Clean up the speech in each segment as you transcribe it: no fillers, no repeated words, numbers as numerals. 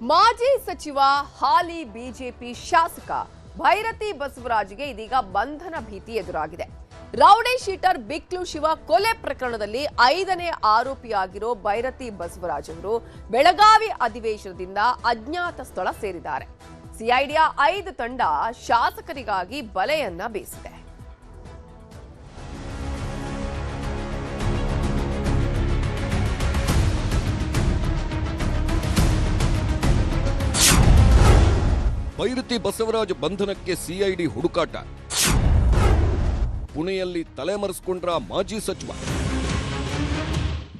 ಮಾಜಿ ಸಚಿವ ಹಾಲಿ ಬಿಜೆಪಿ ಶಾಸಕ ಭೈರತಿ ಬಸವರಾಜ್ಗೆ ಇದೀಗ ಬಂಧನ ಭೀತಿ ಎದುರಾಗಿದೆ. ರೌಡಿ ಶೀಟರ್ ಬಿಕ್ಲು ಶಿವ ಕೊಲೆ ಪ್ರಕರಣದಲ್ಲಿ 5ನೇ ಆರೋಪಿಯಾಗಿರೋ ಭೈರತಿ ಬಸವರಾಜ್ ಅವರು ಬೆಳಗಾವಿ ಅಧಿವೇಶನದಿಂದ ಅಜ್ಞಾತ ಸ್ಥಳ ಸೇರಿದ್ದಾರೆ. ಸಿಐಡಿಯ 5 ತಂಡ ಶಾಸಕರಿಗಾಗಿ ಬಲೆಯನ್ನ ಬೀಸಿದೆ. ಭೈರತಿ ಬಸವರಾಜ್ ಬಂಧನಕ್ಕೆ ಸಿಐಡಿ ಹುಡುಕಾಟ. ಪುಣೆಯಲ್ಲಿ ತಲೆಮರೆಸಿಕೊಂಡ್ರ ಮಾಜಿ ಸಚಿವ.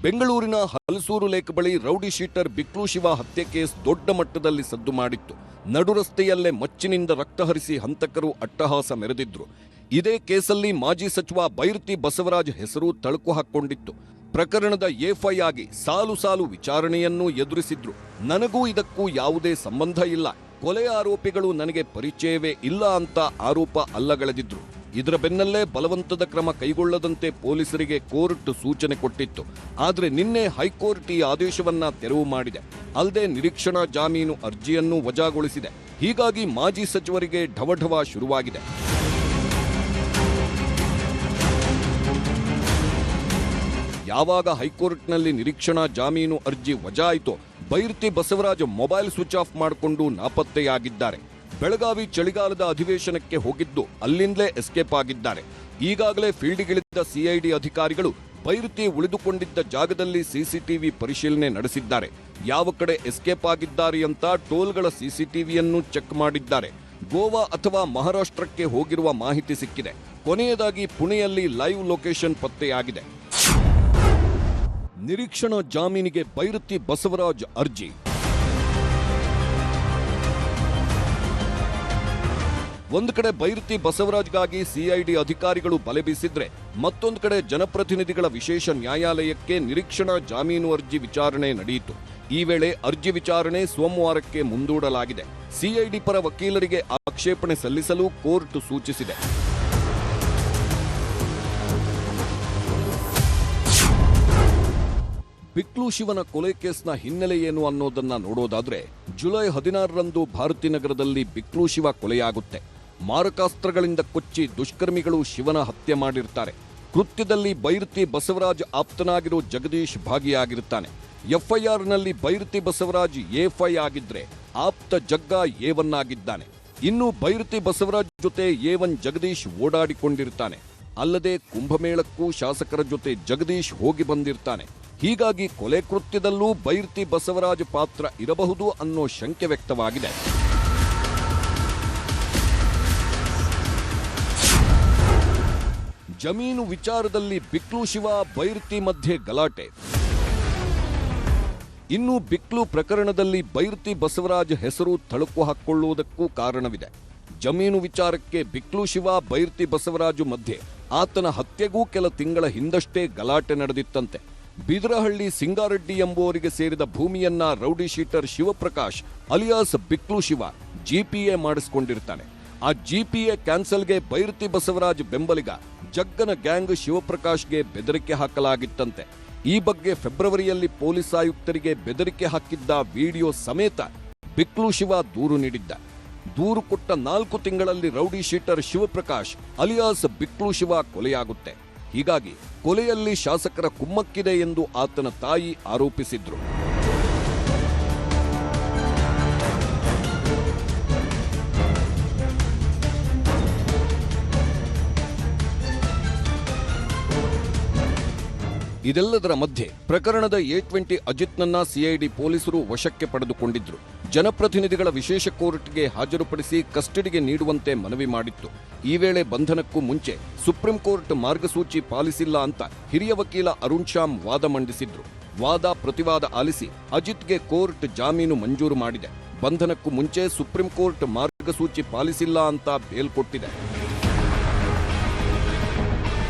ಬೆಂಗಳೂರಿನ ಹಲಸೂರು ಲೇಕ್ ಬಳಿ ರೌಡಿ ಶೀಟರ್ ಬಿಕ್ಲು ಶಿವ ಹತ್ಯೆ ಕೇಸ್ ದೊಡ್ಡ ಮಟ್ಟದಲ್ಲಿ ಸದ್ದು ಮಾಡಿತ್ತು. ನಡು ರಸ್ತೆಯಲ್ಲೇ ಮಚ್ಚಿನಿಂದ ರಕ್ತ ಹರಿಸಿ ಹಂತಕರು ಅಟ್ಟಹಾಸ ಮೆರೆದಿದ್ರು. ಇದೇ ಕೇಸಲ್ಲಿ ಮಾಜಿ ಸಚಿವ ಭೈರತಿ ಬಸವರಾಜ್ ಹೆಸರು ತಳುಕು ಹಾಕೊಂಡಿತ್ತು. ಪ್ರಕರಣದ ಎಫ್ಐ ಆಗಿ ಸಾಲು ಸಾಲು ವಿಚಾರಣೆಯನ್ನೂ ಎದುರಿಸಿದ್ರು. ನನಗೂ ಇದಕ್ಕೂ ಯಾವುದೇ ಸಂಬಂಧ ಇಲ್ಲ, ಕೊಲೆ ಆರೋಪಿಗಳು ನನಗೆ ಪರಿಚಯವೇ ಇಲ್ಲ ಅಂತ ಆರೋಪ ಅಲ್ಲಗಳೆದಿದ್ರು. ಇದರ ಬೆನ್ನಲ್ಲೇ ಬಲವಂತದ ಕ್ರಮ ಕೈಗೊಳ್ಳದಂತೆ ಪೊಲೀಸರಿಗೆ ಕೋರ್ಟ್ ಸೂಚನೆ ಕೊಟ್ಟಿತ್ತು. ಆದರೆ ನಿನ್ನೆ ಹೈಕೋರ್ಟ್ ಈ ಆದೇಶವನ್ನ ತೆರವು ಮಾಡಿದೆ. ಅಲ್ಲದೆ ನಿರೀಕ್ಷಣಾ ಜಾಮೀನು ಅರ್ಜಿಯನ್ನು ವಜಾಗೊಳಿಸಿದೆ. ಹೀಗಾಗಿ ಮಾಜಿ ಸಚಿವರಿಗೆ ಢವಢವ ಶುರುವಾಗಿದೆ. ಯಾವಾಗ ಹೈಕೋರ್ಟ್ನಲ್ಲಿ ನಿರೀಕ್ಷಣಾ ಜಾಮೀನು ಅರ್ಜಿ ವಜಾ ಆಯಿತೋ Byrathi Basavaraj mobile switch off ಮಾಡಿಕೊಂಡು ನಾಪತ್ತೆಯಾಗಿದ್ದಾರೆ. ಬೆಳಗಾವಿ ಚಳಿಗಾಲದ ಅಧಿವೇಶನಕ್ಕೆ ಹೋಗಿದ್ದು ಅಲ್ಲಿಂದಲೇ ಎಸ್ಕೇಪ್ ಆಗಿದ್ದಾರೆ. ಈಗಾಗಲೇ ಫೀಲ್ಡ್ಗಿಳಿದ ಸಿಐಡಿ ಅಧಿಕಾರಿಗಳು ಭೈರತಿ ಉಳಿದುಕೊಂಡಿದ್ದ ಜಾಗದಲ್ಲಿ ಸಿಸಿಟಿವಿ ಪರಿಶೀಲನೆ ನಡೆಸಿದ್ದಾರೆ. ಯಾವ ಕಡೆ ಎಸ್ಕೇಪ್ ಆಗಿದ್ದಾರೆ ಅಂತ ಟೋಲ್ಗಳ ಸಿಸಿಟಿವಿಯನ್ನು ಚೆಕ್ ಮಾಡಿದ್ದಾರೆ. ಗೋವಾ ಅಥವಾ ಮಹಾರಾಷ್ಟ್ರಕ್ಕೆ ಹೋಗಿರುವ ಮಾಹಿತಿ ಸಿಕ್ಕಿದೆ. ಕೊನೆಯದಾಗಿ ಪುಣೆಯಲ್ಲಿ ಲೈವ್ ಲೊಕೇಶನ್ ಪತ್ತೆಯಾಗಿದೆ. ನಿರೀಕ್ಷಣಾ ಜಾಮೀನಿಗೆ ಭೈರತಿ ಬಸವರಾಜ್ ಅರ್ಜಿ. ಒಂದು ಕಡೆ ಭೈರತಿ ಬಸವರಾಜ್ಗಾಗಿ ಸಿಐಡಿ ಅಧಿಕಾರಿಗಳು ಬಲೆ ಬೀಸಿದ್ರೆ, ಮತ್ತೊಂದು ಕಡೆ ಜನಪ್ರತಿನಿಧಿಗಳ ವಿಶೇಷ ನ್ಯಾಯಾಲಯಕ್ಕೆ ನಿರೀಕ್ಷಣಾ ಜಾಮೀನು ಅರ್ಜಿ ವಿಚಾರಣೆ ನಡೆಯಿತು. ಈ ವೇಳೆ ಅರ್ಜಿ ವಿಚಾರಣೆ ಸೋಮವಾರಕ್ಕೆ ಮುಂದೂಡಲಾಗಿದೆ. ಸಿಐಡಿ ಪರ ವಕೀಲರಿಗೆ ಆಕ್ಷೇಪಣೆ ಸಲ್ಲಿಸಲು ಕೋರ್ಟ್ ಸೂಚಿಸಿದೆ. ಬಿಕ್ಲು ಶಿವನ ಕೊಲೆ ಕೇಸ್ನ ಹಿನ್ನೆಲೆ ಏನು ಅನ್ನೋದನ್ನ ನೋಡೋದಾದ್ರೆ, ಜುಲೈ 16ರಂದು ಭಾರತೀನಗರದಲ್ಲಿ ಬಿಕ್ಲು ಶಿವ ಕೊಲೆಯಾಗುತ್ತೆ. ಮಾರಕಾಸ್ತ್ರಗಳಿಂದ ಕೊಚ್ಚಿ ದುಷ್ಕರ್ಮಿಗಳು ಶಿವನ ಹತ್ಯೆ ಮಾಡಿರ್ತಾರೆ. ಕೃತ್ಯದಲ್ಲಿ ಭೈರತಿ ಬಸವರಾಜ್ ಆಪ್ತನಾಗಿರೋ ಜಗದೀಶ್ ಭಾಗಿಯಾಗಿರ್ತಾನೆ. ಎಫ್ಐಆರ್ನಲ್ಲಿ ಭೈರತಿ ಬಸವರಾಜ್ ಎಫ್ಐ ಆಗಿದ್ರೆ ಆಪ್ತ ಜಗ್ಗ ಎ1 ಆಗಿದ್ದಾನೆ. ಇನ್ನು ಭೈರತಿ ಬಸವರಾಜ್ ಜೊತೆ ಎ1 ಜಗದೀಶ್ ಓಡಾಡಿಕೊಂಡಿರ್ತಾನೆ. ಅಲ್ಲದೆ ಕುಂಭಮೇಳಕ್ಕೂ ಶಾಸಕರ ಜೊತೆ ಜಗದೀಶ್ ಹೋಗಿ ಬಂದಿರ್ತಾನೆ. ಹೀಗಾಗಿ ಕೊಲೆ ಕೃತ್ಯದಲ್ಲೂ ಭೈರತಿ ಬಸವರಾಜ್ ಪಾತ್ರ ಇರಬಹುದು ಅನ್ನೋ ಶಂಕೆ ವ್ಯಕ್ತವಾಗಿದೆ. ಜಮೀನು ವಿಚಾರದಲ್ಲಿ ಬಿಕ್ಲು ಶಿವ ಭೈರತಿ ಮಧ್ಯೆ ಗಲಾಟೆ. ಇನ್ನು ಬಿಕ್ಲು ಪ್ರಕರಣದಲ್ಲಿ ಭೈರತಿ ಬಸವರಾಜ್ ಹೆಸರು ತಳುಕು ಹಾಕೊಳ್ಳುವುದಕ್ಕೂ ಕಾರಣವಿದೆ. ಜಮೀನು ವಿಚಾರಕ್ಕೆ ಬಿಕ್ಲು ಶಿವ ಭೈರತಿ ಬಸವರಾಜು ಮಧ್ಯೆ ಆತನ ಹತ್ಯೆಗೂ ಕೆಲ ತಿಂಗಳ ಹಿಂದಷ್ಟೇ ಗಲಾಟೆ ನಡೆದಿತ್ತಂತೆ. ಬೀದರಹಳ್ಳಿ ಸಿಂಗಾರೆಡ್ಡಿ ಎಂಬುವರಿಗೆ ಸೇರಿದ ಭೂಮಿಯನ್ನ rowdy sheeter Shivaprakash alias Biklu Shiva GPA ಮಾಡಿಸಿಕೊಂಡಿರ್ತಾನೆ. ಆ ಜಿಪಿಎ ಕ್ಯಾನ್ಸಲ್ಗೆ ಭೈರತಿ ಬಸವರಾಜ್ ಬೆಂಬಲಿಗ ಜಗ್ಗನ ಗ್ಯಾಂಗ್ ಶಿವಪ್ರಕಾಶ್ಗೆ ಬೆದರಿಕೆ ಹಾಕಲಾಗಿತ್ತಂತೆ. ಈ ಬಗ್ಗೆ ಫೆಬ್ರವರಿಯಲ್ಲಿ ಪೊಲೀಸ್ ಆಯುಕ್ತರಿಗೆ ಬೆದರಿಕೆ ಹಾಕಿದ್ದ ವಿಡಿಯೋ ಸಮೇತ ಬಿಕ್ಲು ಶಿವ ದೂರು ನೀಡಿದ್ದ. ದೂರು ಕೊಟ್ಟ 4 ತಿಂಗಳಲ್ಲಿ rowdy sheeter Shivaprakash alias Biklu Shiva ಕೊಲೆಯಾಗುತ್ತೆ. ಹೀಗಾಗಿ ಕೊಲೆಯಲ್ಲಿ ಶಾಸಕರ ಕುಮ್ಮಕ್ಕಿದೆ ಎಂದು ಆತನ ತಾಯಿ ಆರೋಪಿಸಿದ್ರು. ಇದೆಲ್ಲದರ ಮಧ್ಯೆ ಪ್ರಕರಣದ A20 ಅಜಿತ್ನನ್ನ ಸಿಐಡಿ ಪೊಲೀಸರು ವಶಕ್ಕೆ ಪಡೆದುಕೊಂಡಿದ್ರು. ಜನಪ್ರತಿನಿಧಿಗಳ ವಿಶೇಷ ಕೋರ್ಟ್ಗೆ ಹಾಜರುಪಡಿಸಿ ಕಸ್ಟಡಿಗೆ ನೀಡುವಂತೆ ಮನವಿ ಮಾಡಿತ್ತು. ಈ ವೇಳೆ ಬಂಧನಕ್ಕೂ ಮುಂಚೆ ಸುಪ್ರೀಂ ಕೋರ್ಟ್ ಮಾರ್ಗಸೂಚಿ ಪಾಲಿಸಿಲ್ಲ ಅಂತ ಹಿರಿಯ ವಕೀಲ ಅರುಣ್ ಶ್ಯಾಮ್ ವಾದ ಮಂಡಿಸಿದ್ರು. ವಾದ ಪ್ರತಿವಾದ ಆಲಿಸಿ ಅಜಿತ್ಗೆ ಕೋರ್ಟ್ ಜಾಮೀನು ಮಂಜೂರು ಮಾಡಿದೆ. ಬಂಧನಕ್ಕೂ ಮುಂಚೆ ಸುಪ್ರೀಂ ಕೋರ್ಟ್ ಮಾರ್ಗಸೂಚಿ ಪಾಲಿಸಿಲ್ಲ ಅಂತ ಬೇಲ್ ಕೊಟ್ಟಿದೆ.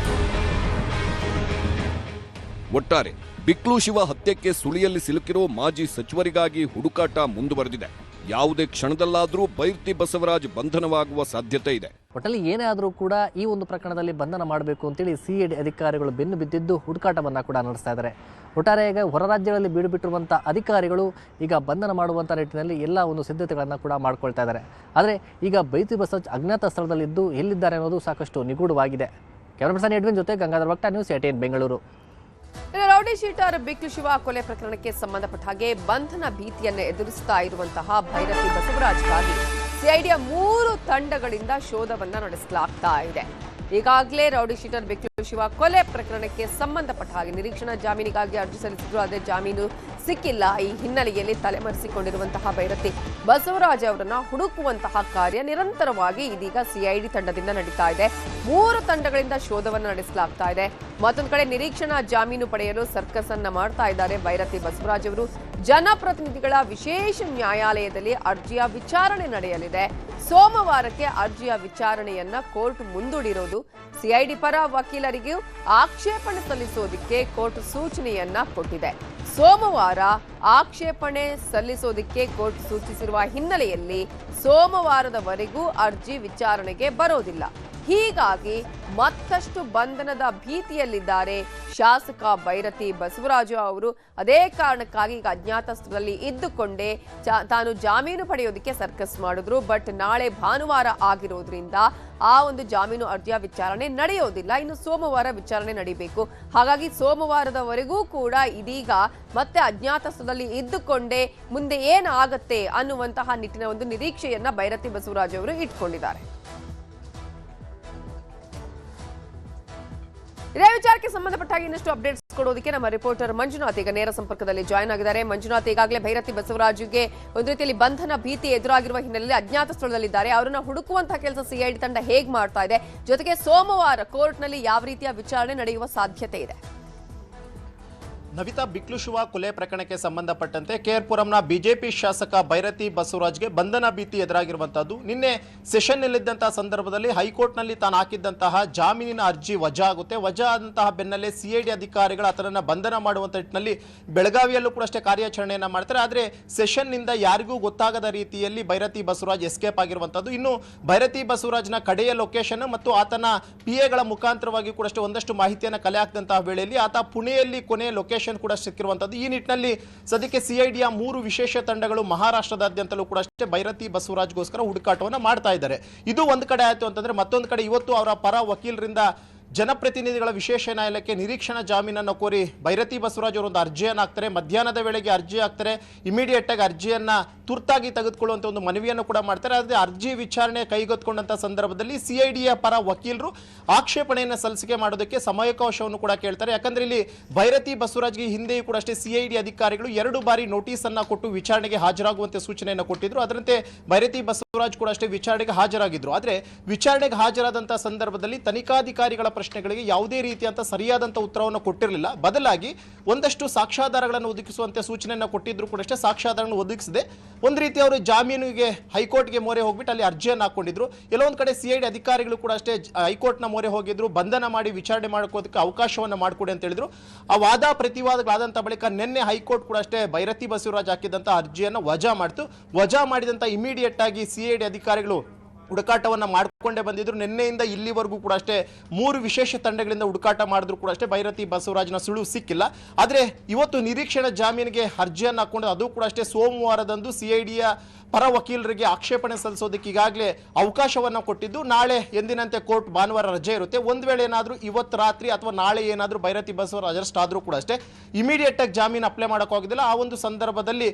ಒಟ್ಟಾರೆ ಬಿಕ್ಲು ಶಿವ ಹತ್ಯೆಗೆ ಸುಳಿಯಲ್ಲಿ ಸಿಲುಕಿರೋ ಮಾಜಿ ಸಚಿವರಿಗಾಗಿ ಹುಡುಕಾಟ ಮುಂದುವರೆದಿದೆ. ಯಾವುದೇ ಕ್ಷಣದಲ್ಲಾದರೂ ಭೈರತಿ ಬಸವರಾಜ್ ಬಂಧನವಾಗುವ ಸಾಧ್ಯತೆ ಇದೆ. ಒಟ್ಟಲ್ಲಿ ಏನೇ ಆದರೂ ಕೂಡ ಈ ಒಂದು ಪ್ರಕರಣದಲ್ಲಿ ಬಂಧನ ಮಾಡಬೇಕು ಅಂತೇಳಿ ಸಿಐಡಿ ಅಧಿಕಾರಿಗಳು ಬೆನ್ನು ಬಿದ್ದಿದ್ದು ಹುಡುಕಾಟವನ್ನ ಕೂಡ ನಡೆಸ್ತಾ ಇದ್ದಾರೆ. ಒಟ್ಟಾರೆಯಾಗಿ ಹೊರ ರಾಜ್ಯಗಳಲ್ಲಿ ಬೀಡು ಬಿಟ್ಟಿರುವಂಥ ಅಧಿಕಾರಿಗಳು ಈಗ ಬಂಧನ ಮಾಡುವಂಥ ನಿಟ್ಟಿನಲ್ಲಿ ಎಲ್ಲ ಒಂದು ಸಿದ್ಧತೆಗಳನ್ನು ಕೂಡ ಮಾಡ್ಕೊಳ್ತಾ ಇದ್ದಾರೆ. ಆದರೆ ಈಗ ಬೈರತಿ ಬಸವರಾಜ್ ಅಜ್ಞಾತ ಸ್ಥಳದಲ್ಲಿದ್ದು ಎಲ್ಲಿದ್ದಾರೆ ಅನ್ನೋದು ಸಾಕಷ್ಟು ನಿಗೂಢವಾಗಿದೆ. ಕ್ಯಾಮರಾ ಪರ್ಸನ್ ಎಡ್ವಿನ್ ಜೊತೆ Gangadhar Bhatta, news 18 Bengaluru. Rowdy sheeter Biklu Shiva ಕೊಲೆ ಪ್ರಕರಣಕ್ಕೆ ಸಂಬಂಧಪಟ್ಟ ಹಾಗೆ ಬಂಧನ ಭೀತಿಯನ್ನು ಎದುರಿಸ್ತಾ ಇರುವಂತಹ ಭೈರತಿ ಬಸವರಾಜ್ಗಾಗಿ ಸಿಐಡಿಯ 3 ತಂಡಗಳಿಂದ ಶೋಧವನ್ನ ನಡೆಸಲಾಗ್ತಾ ಇದೆ. ಈಗಾಗಲೇ ರೌಡಿ ಶೀಟರ್ ಬಿಕ್ಲು ಶಿವ ಕೊಲೆ ಪ್ರಕರಣಕ್ಕೆ ಸಂಬಂಧಪಟ್ಟ ಹಾಗೆ ನಿರೀಕ್ಷಣಾ ಜಾಮೀನಿಗಾಗಿ ಅರ್ಜಿ ಸಲ್ಲಿಸಿದ್ರು. ಅದೇ ಜಾಮೀನು ಸಿಕ್ಕಿಲ್ಲ. ಈ ಹಿನ್ನೆಲೆಯಲ್ಲಿ ತಲೆಮರೆಸಿಕೊಂಡಿರುವಂತಹ ಭೈರತಿ ಬಸವರಾಜ್ ಅವರನ್ನ ಹುಡುಕುವಂತಹ ಕಾರ್ಯ ನಿರಂತರವಾಗಿ ಇದೀಗ ಸಿಐಡಿ ತಂಡದಿಂದ ನಡೀತಾ ಇದೆ. 3 ತಂಡಗಳಿಂದ ಶೋಧವನ್ನು ನಡೆಸಲಾಗ್ತಾ ಇದೆ. ಮತ್ತೊಂದು ಕಡೆ ನಿರೀಕ್ಷಣಾ ಜಾಮೀನು ಪಡೆಯಲು ಸರ್ಕಸ್ ಅನ್ನ ಮಾಡ್ತಾ ಇದ್ದಾರೆ ಭೈರತಿ ಬಸವರಾಜ್ ಅವರು. ಜನಪ್ರತಿನಿಧಿಗಳ ವಿಶೇಷ ನ್ಯಾಯಾಲಯದಲ್ಲಿ ಅರ್ಜಿಯ ವಿಚಾರಣೆ ನಡೆಯಲಿದೆ. ಸೋಮವಾರಕ್ಕೆ ಅರ್ಜಿಯ ವಿಚಾರಣೆಯನ್ನ ಕೋರ್ಟ್ ಮುಂದೂಡಿರೋದು. ಸಿಐಡಿ ಪರ ವಕೀಲರಿಗೂ ಆಕ್ಷೇಪಣೆ ಸಲ್ಲಿಸೋದಕ್ಕೆ ಕೋರ್ಟ್ ಸೂಚನೆಯನ್ನ ಕೊಟ್ಟಿದೆ. ಸೋಮವಾರ ಆಕ್ಷೇಪಣೆ ಸಲ್ಲಿಸೋದಕ್ಕೆ ಕೋರ್ಟ್ ಸೂಚಿಸಿರುವ ಹಿನ್ನೆಲೆಯಲ್ಲಿ ಸೋಮವಾರದವರೆಗೂ ಅರ್ಜಿ ವಿಚಾರಣೆಗೆ ಬರೋದಿಲ್ಲ. ಹೀಗಾಗಿ ಮತ್ತಷ್ಟು ಬಂಧನದ ಭೀತಿಯಲ್ಲಿದ್ದಾರೆ ಶಾಸಕ ಭೈರತಿ ಬಸವರಾಜು ಅವರು. ಅದೇ ಕಾರಣಕ್ಕಾಗಿ ಈಗ ಅಜ್ಞಾತಸ್ಥರಲ್ಲಿ ಇದ್ದುಕೊಂಡೇ ತಾನು ಜಾಮೀನು ಪಡೆಯೋದಕ್ಕೆ ಸರ್ಕಸ್ ಮಾಡಿದ್ರು. ಬಟ್ ನಾಳೆ ಭಾನುವಾರ ಆಗಿರೋದ್ರಿಂದ ಆ ಒಂದು ಜಾಮೀನು ಅರ್ಜಿಯ ವಿಚಾರಣೆ ನಡೆಯೋದಿಲ್ಲ. ಇನ್ನು ಸೋಮವಾರ ವಿಚಾರಣೆ ನಡೀಬೇಕು. ಹಾಗಾಗಿ ಸೋಮವಾರದವರೆಗೂ ಕೂಡ ಇದೀಗ ಮತ್ತೆ ಅಜ್ಞಾತಸ್ಥದಲ್ಲಿ ಇದ್ದುಕೊಂಡೇ ಮುಂದೆ ಏನಾಗತ್ತೆ ಅನ್ನುವಂತಹ ನಿಟ್ಟಿನ ಒಂದು ನಿರೀಕ್ಷೆಯನ್ನ ಭೈರತಿ ಬಸವರಾಜ್ ಅವರು ಇಟ್ಕೊಂಡಿದ್ದಾರೆ. ಇದೇ ವಿಚಾರಕ್ಕೆ ಸಂಬಂಧಪಟ್ಟ ಇನ್ನಷ್ಟು ಅಪ್ಡೇಟ್ಸ್ ಕೊಡೋದಕ್ಕೆ ನಮ್ಮ ರಿಪೋರ್ಟರ್ ಮಂಜುನಾಥ್ ಈಗ ನೇರ ಸಂಪರ್ಕದಲ್ಲಿ ಜಾಯ್ನ್ ಆಗಿದ್ದಾರೆ. ಮಂಜುನಾಥ್, ಈಗಾಗಲೇ ಭೈರತಿ ಬಸವರಾಜುಗೆ ಒಂದು ರೀತಿಯಲ್ಲಿ ಬಂಧನ ಭೀತಿ ಎದುರಾಗಿರುವ ಹಿನ್ನೆಲೆಯಲ್ಲಿ ಅಜ್ಞಾತ ಸ್ಥಳದಲ್ಲಿದ್ದಾರೆ. ಅವರನ್ನ ಹುಡುಕುವಂತಹ ಕೆಲಸ ಸಿಐಡಿ ತಂಡ ಹೇಗೆ ಮಾಡ್ತಾ ಇದೆ? ಜೊತೆಗೆ ಸೋಮವಾರ ಕೋರ್ಟ್ನಲ್ಲಿ ಯಾವ ರೀತಿಯ ವಿಚಾರಣೆ ನಡೆಯುವ ಸಾಧ್ಯತೆ ಇದೆ? ನವಿತಾ ಬಿಕ್ಲು ಶಿವ ಕೊಲೆ ಪ್ರಕರಣಕ್ಕೆ ಸಂಬಂಧಪಟ್ಟಂತೆ ಕೆಆರ್ಪುರಂನ ಬಿಜೆಪಿ ಶಾಸಕ ಭೈರತಿ ಬಸವರಾಜ್ಗೆ ಬಂಧನ ಭೀತಿ ಎದುರಾಗಿರುವಂತದ್ದು. ನಿನ್ನೆ ಸೆಷನ್ನಲ್ಲಿದ್ದಂತಹ ಸಂದರ್ಭದಲ್ಲಿ ಹೈಕೋರ್ಟ್ನಲ್ಲಿ ತಾನು ಹಾಕಿದ್ದಂತಹ ಜಾಮೀನಿನ ಅರ್ಜಿ ವಜಾ ಆಗುತ್ತೆ. ವಜಾ ಆದಂತಹ ಬೆನ್ನಲ್ಲೇ ಸಿಐಡಿ ಅಧಿಕಾರಿಗಳು ಆತನನ್ನ ಬಂಧನ ಮಾಡುವಂತ ನಿಟ್ಟಿನಲ್ಲಿ ಬೆಳಗಾವಿಯಲ್ಲೂ ಕೂಡ ಅಷ್ಟೇ ಕಾರ್ಯಾಚರಣೆಯನ್ನ ಮಾಡ್ತಾರೆ. ಆದರೆ ಸೆಷನ್ನಿಂದ ಯಾರಿಗೂ ಗೊತ್ತಾಗದ ರೀತಿಯಲ್ಲಿ ಭೈರತಿ ಬಸವರಾಜ್ ಎಸ್ಕೇಪ್ ಆಗಿರುವಂತದ್ದು. ಇನ್ನು ಭೈರತಿ ಬಸವರಾಜ್ನ ಕಡೆಯ ಲೊಕೇಶನ್ ಮತ್ತು ಆತನ ಪಿಎಗಳ ಮುಖಾಂತರವಾಗಿ ಕೂಡ ಅಷ್ಟೇ ಒಂದಷ್ಟು ಮಾಹಿತಿಯನ್ನು ಕಲೆ ಹಾಕಿದಂತಹ ವೇಳೆಯಲ್ಲಿ ಆತ ಪುಣೆಯಲ್ಲಿ ಕೊನೆಯ ಲೊಕೇಶನ್ ಕೂಡ ಸಿಕ್ಕಿರುವಂತದ್ದು. ಈ ನಿಟ್ಟಿನಲ್ಲಿ ಸದ್ಯಕ್ಕೆ ಸಿಐಡಿಯ 3 ವಿಶೇಷ ತಂಡಗಳು ಮಹಾರಾಷ್ಟ್ರದಾದ್ಯಂತಲೂ ಕೂಡ ಅಷ್ಟೇ ಭೈರತಿ ಬಸವರಾಜ್ಗೋಸ್ಕರ ಹುಡುಕಾಟವನ್ನು ಮಾಡ್ತಾ ಇದ್ದಾರೆ. ಇದು ಒಂದು ಕಡೆ ಆಯ್ತು ಅಂತಂದ್ರೆ, ಮತ್ತೊಂದು ಕಡೆ ಇವತ್ತು ಅವರ ಪರ ವಕೀಲರಿಂದ ಜನಪ್ರತಿನಿಧಿಗಳ ವಿಶೇಷ ನ್ಯಾಯಾಲಯಕ್ಕೆ ನಿರೀಕ್ಷಣಾ ಜಾಮೀನನ್ನು ಕೋರಿ ಭೈರತಿ ಬಸವರಾಜ್ ಅವರು ಒಂದು ಅರ್ಜಿಯನ್ನು ಹಾಕ್ತಾರೆ. ಮಧ್ಯಾಹ್ನದ ವೇಳೆಗೆ ಅರ್ಜಿ ಹಾಕ್ತಾರೆ. ಇಮಿಡಿಯೇಟ್ ಆಗಿ ಅರ್ಜಿಯನ್ನ ತುರ್ತಾಗಿ ತೆಗೆದುಕೊಳ್ಳುವಂತ ಒಂದು ಮನವಿಯನ್ನು ಕೂಡ ಮಾಡ್ತಾರೆ. ಆದರೆ ಅರ್ಜಿ ವಿಚಾರಣೆ ಕೈಗೆತ್ತಿಕೊಂಡಂತ ಸಂದರ್ಭದಲ್ಲಿ ಸಿಐಡಿಯ ಪರ ವಕೀಲರು ಆಕ್ಷೇಪಣೆಯನ್ನು ಸಲ್ಲಿಕೆ ಮಾಡೋದಕ್ಕೆ ಸಮಯಾವಕಾಶವನ್ನು ಕೂಡ ಕೇಳ್ತಾರೆ. ಯಾಕಂದ್ರೆ ಇಲ್ಲಿ ಭೈರತಿ ಬಸವರಾಜ್ಗೆ ಹಿಂದೆಯೂ ಕೂಡ ಅಷ್ಟೇ ಸಿಐಡಿ ಅಧಿಕಾರಿಗಳು 2 ಬಾರಿ ನೋಟಿಸ್ ಅನ್ನ ಕೊಟ್ಟು ವಿಚಾರಣೆಗೆ ಹಾಜರಾಗುವಂತೆ ಸೂಚನೆಯನ್ನು ಕೊಟ್ಟಿದ್ರು. ಅದರಂತೆ ಭೈರತಿ ಬಸವರಾಜ್ ಕೂಡ ಅಷ್ಟೇ ವಿಚಾರಣೆಗೆ ಹಾಜರಾಗಿದ್ರು. ಆದರೆ ವಿಚಾರಣೆಗೆ ಹಾಜರಾದಂತಹ ಸಂದರ್ಭದಲ್ಲಿ ತನಿಖಾಧಿಕಾರಿಗಳ ಪ್ರಶ್ನೆಗಳಿಗೆ ಯಾವುದೇ ರೀತಿಯಂತ ಸರಿಯಾದಂತ ಉತ್ತರವನ್ನು ಕೊಟ್ಟಿರಲಿಲ್ಲ. ಬದಲಾಗಿ ಒಂದಷ್ಟು ಸಾಕ್ಷ್ಯಾಧಾರಗಳನ್ನು ಒದಗಿಸುವಂತೆ ಸೂಚನೆಯನ್ನು ಕೊಟ್ಟಿದ್ರು ಕೂಡ ಅಷ್ಟೇ ಸಾಕ್ಷ್ಯಾಧಾರಗಳನ್ನು ಒದಗಿಸದೆ ಒಂದು ರೀತಿ ಅವರು ಜಾಮೀನಿಗೆ ಹೈಕೋರ್ಟ್ಗೆ ಮೊರೆ ಹೋಗ್ಬಿಟ್ಟು ಅಲ್ಲಿ ಅರ್ಜಿಯನ್ನು ಹಾಕೊಂಡಿದ್ರು. ಎಲ್ಲೊಂದು ಕಡೆ ಸಿಐಡಿ ಅಧಿಕಾರಿಗಳು ಕೂಡ ಅಷ್ಟೇ ಹೈಕೋರ್ಟ್ನ ಮೊರೆ ಹೋಗಿದ್ರು. ಬಂಧನ ಮಾಡಿ ವಿಚಾರಣೆ ಮಾಡ್ಕೋದಕ್ಕೆ ಅವಕಾಶವನ್ನು ಮಾಡಿಕೊಡಿ ಅಂತ ಹೇಳಿದ್ರು. ಆ ವಾದ ಪ್ರತಿವಾದಗಳಾದಂಥ ಬಳಿಕ ನಿನ್ನೆ ಹೈಕೋರ್ಟ್ ಕೂಡ ಅಷ್ಟೇ ಭೈರತಿ ಬಸವರಾಜ್ ಹಾಕಿದಂಥ ಅರ್ಜಿಯನ್ನು ವಜಾ ಮಾಡಿತು. ವಜಾ ಮಾಡಿದಂಥ ಇಮಿಡಿಯೇಟ್ ಆಗಿ ಸಿಐಡಿ ಅಧಿಕಾರಿಗಳು ಹುಡುಕಾಟವನ್ನು ಮಾಡಿಕೊಂಡೇ ಬಂದಿದ್ರು. ನಿನ್ನೆಯಿಂದ ಇಲ್ಲಿವರೆಗೂ ಕೂಡ ಅಷ್ಟೇ 3 ವಿಶೇಷ ತಂಡಗಳಿಂದ ಹುಡುಕಾಟ ಮಾಡಿದ್ರು ಕೂಡ ಅಷ್ಟೇ ಭೈರತಿ ಬಸವರಾಜ್ನ ಸುಳಿವು ಸಿಕ್ಕಿಲ್ಲ. ಆದರೆ ಇವತ್ತು ನಿರೀಕ್ಷಣಾ ಜಾಮೀನಿಗೆ ಅರ್ಜಿಯನ್ನು ಹಾಕೊಂಡು ಅದು ಕೂಡ ಅಷ್ಟೇ ಸೋಮವಾರದಂದು ಸಿಐಡಿಯ ಪರ ವಕೀಲರಿಗೆ ಆಕ್ಷೇಪಣೆ ಸಲ್ಲಿಸೋದಕ್ಕೆ ಈಗಾಗಲೇ ಅವಕಾಶವನ್ನು ಕೊಟ್ಟಿದ್ದು. ನಾಳೆ ಎಂದಿನಂತೆ ಕೋರ್ಟ್ ಭಾನುವಾರ ರಜೆ ಇರುತ್ತೆ. ಒಂದು ವೇಳೆ ಏನಾದರೂ ಇವತ್ತು ರಾತ್ರಿ ಅಥವಾ ನಾಳೆ ಏನಾದರೂ ಭೈರತಿ ಬಸವರಾಜ್ ಅರೆಸ್ಟ್ ಆದರೂ ಕೂಡ ಅಷ್ಟೇ ಇಮಿಡಿಯೇಟ್ ಆಗಿ ಜಾಮೀನು ಅಪ್ಲೈ ಮಾಡೋಕ್ಕಾಗೋದಿಲ್ಲ. ಆ ಒಂದು ಸಂದರ್ಭದಲ್ಲಿ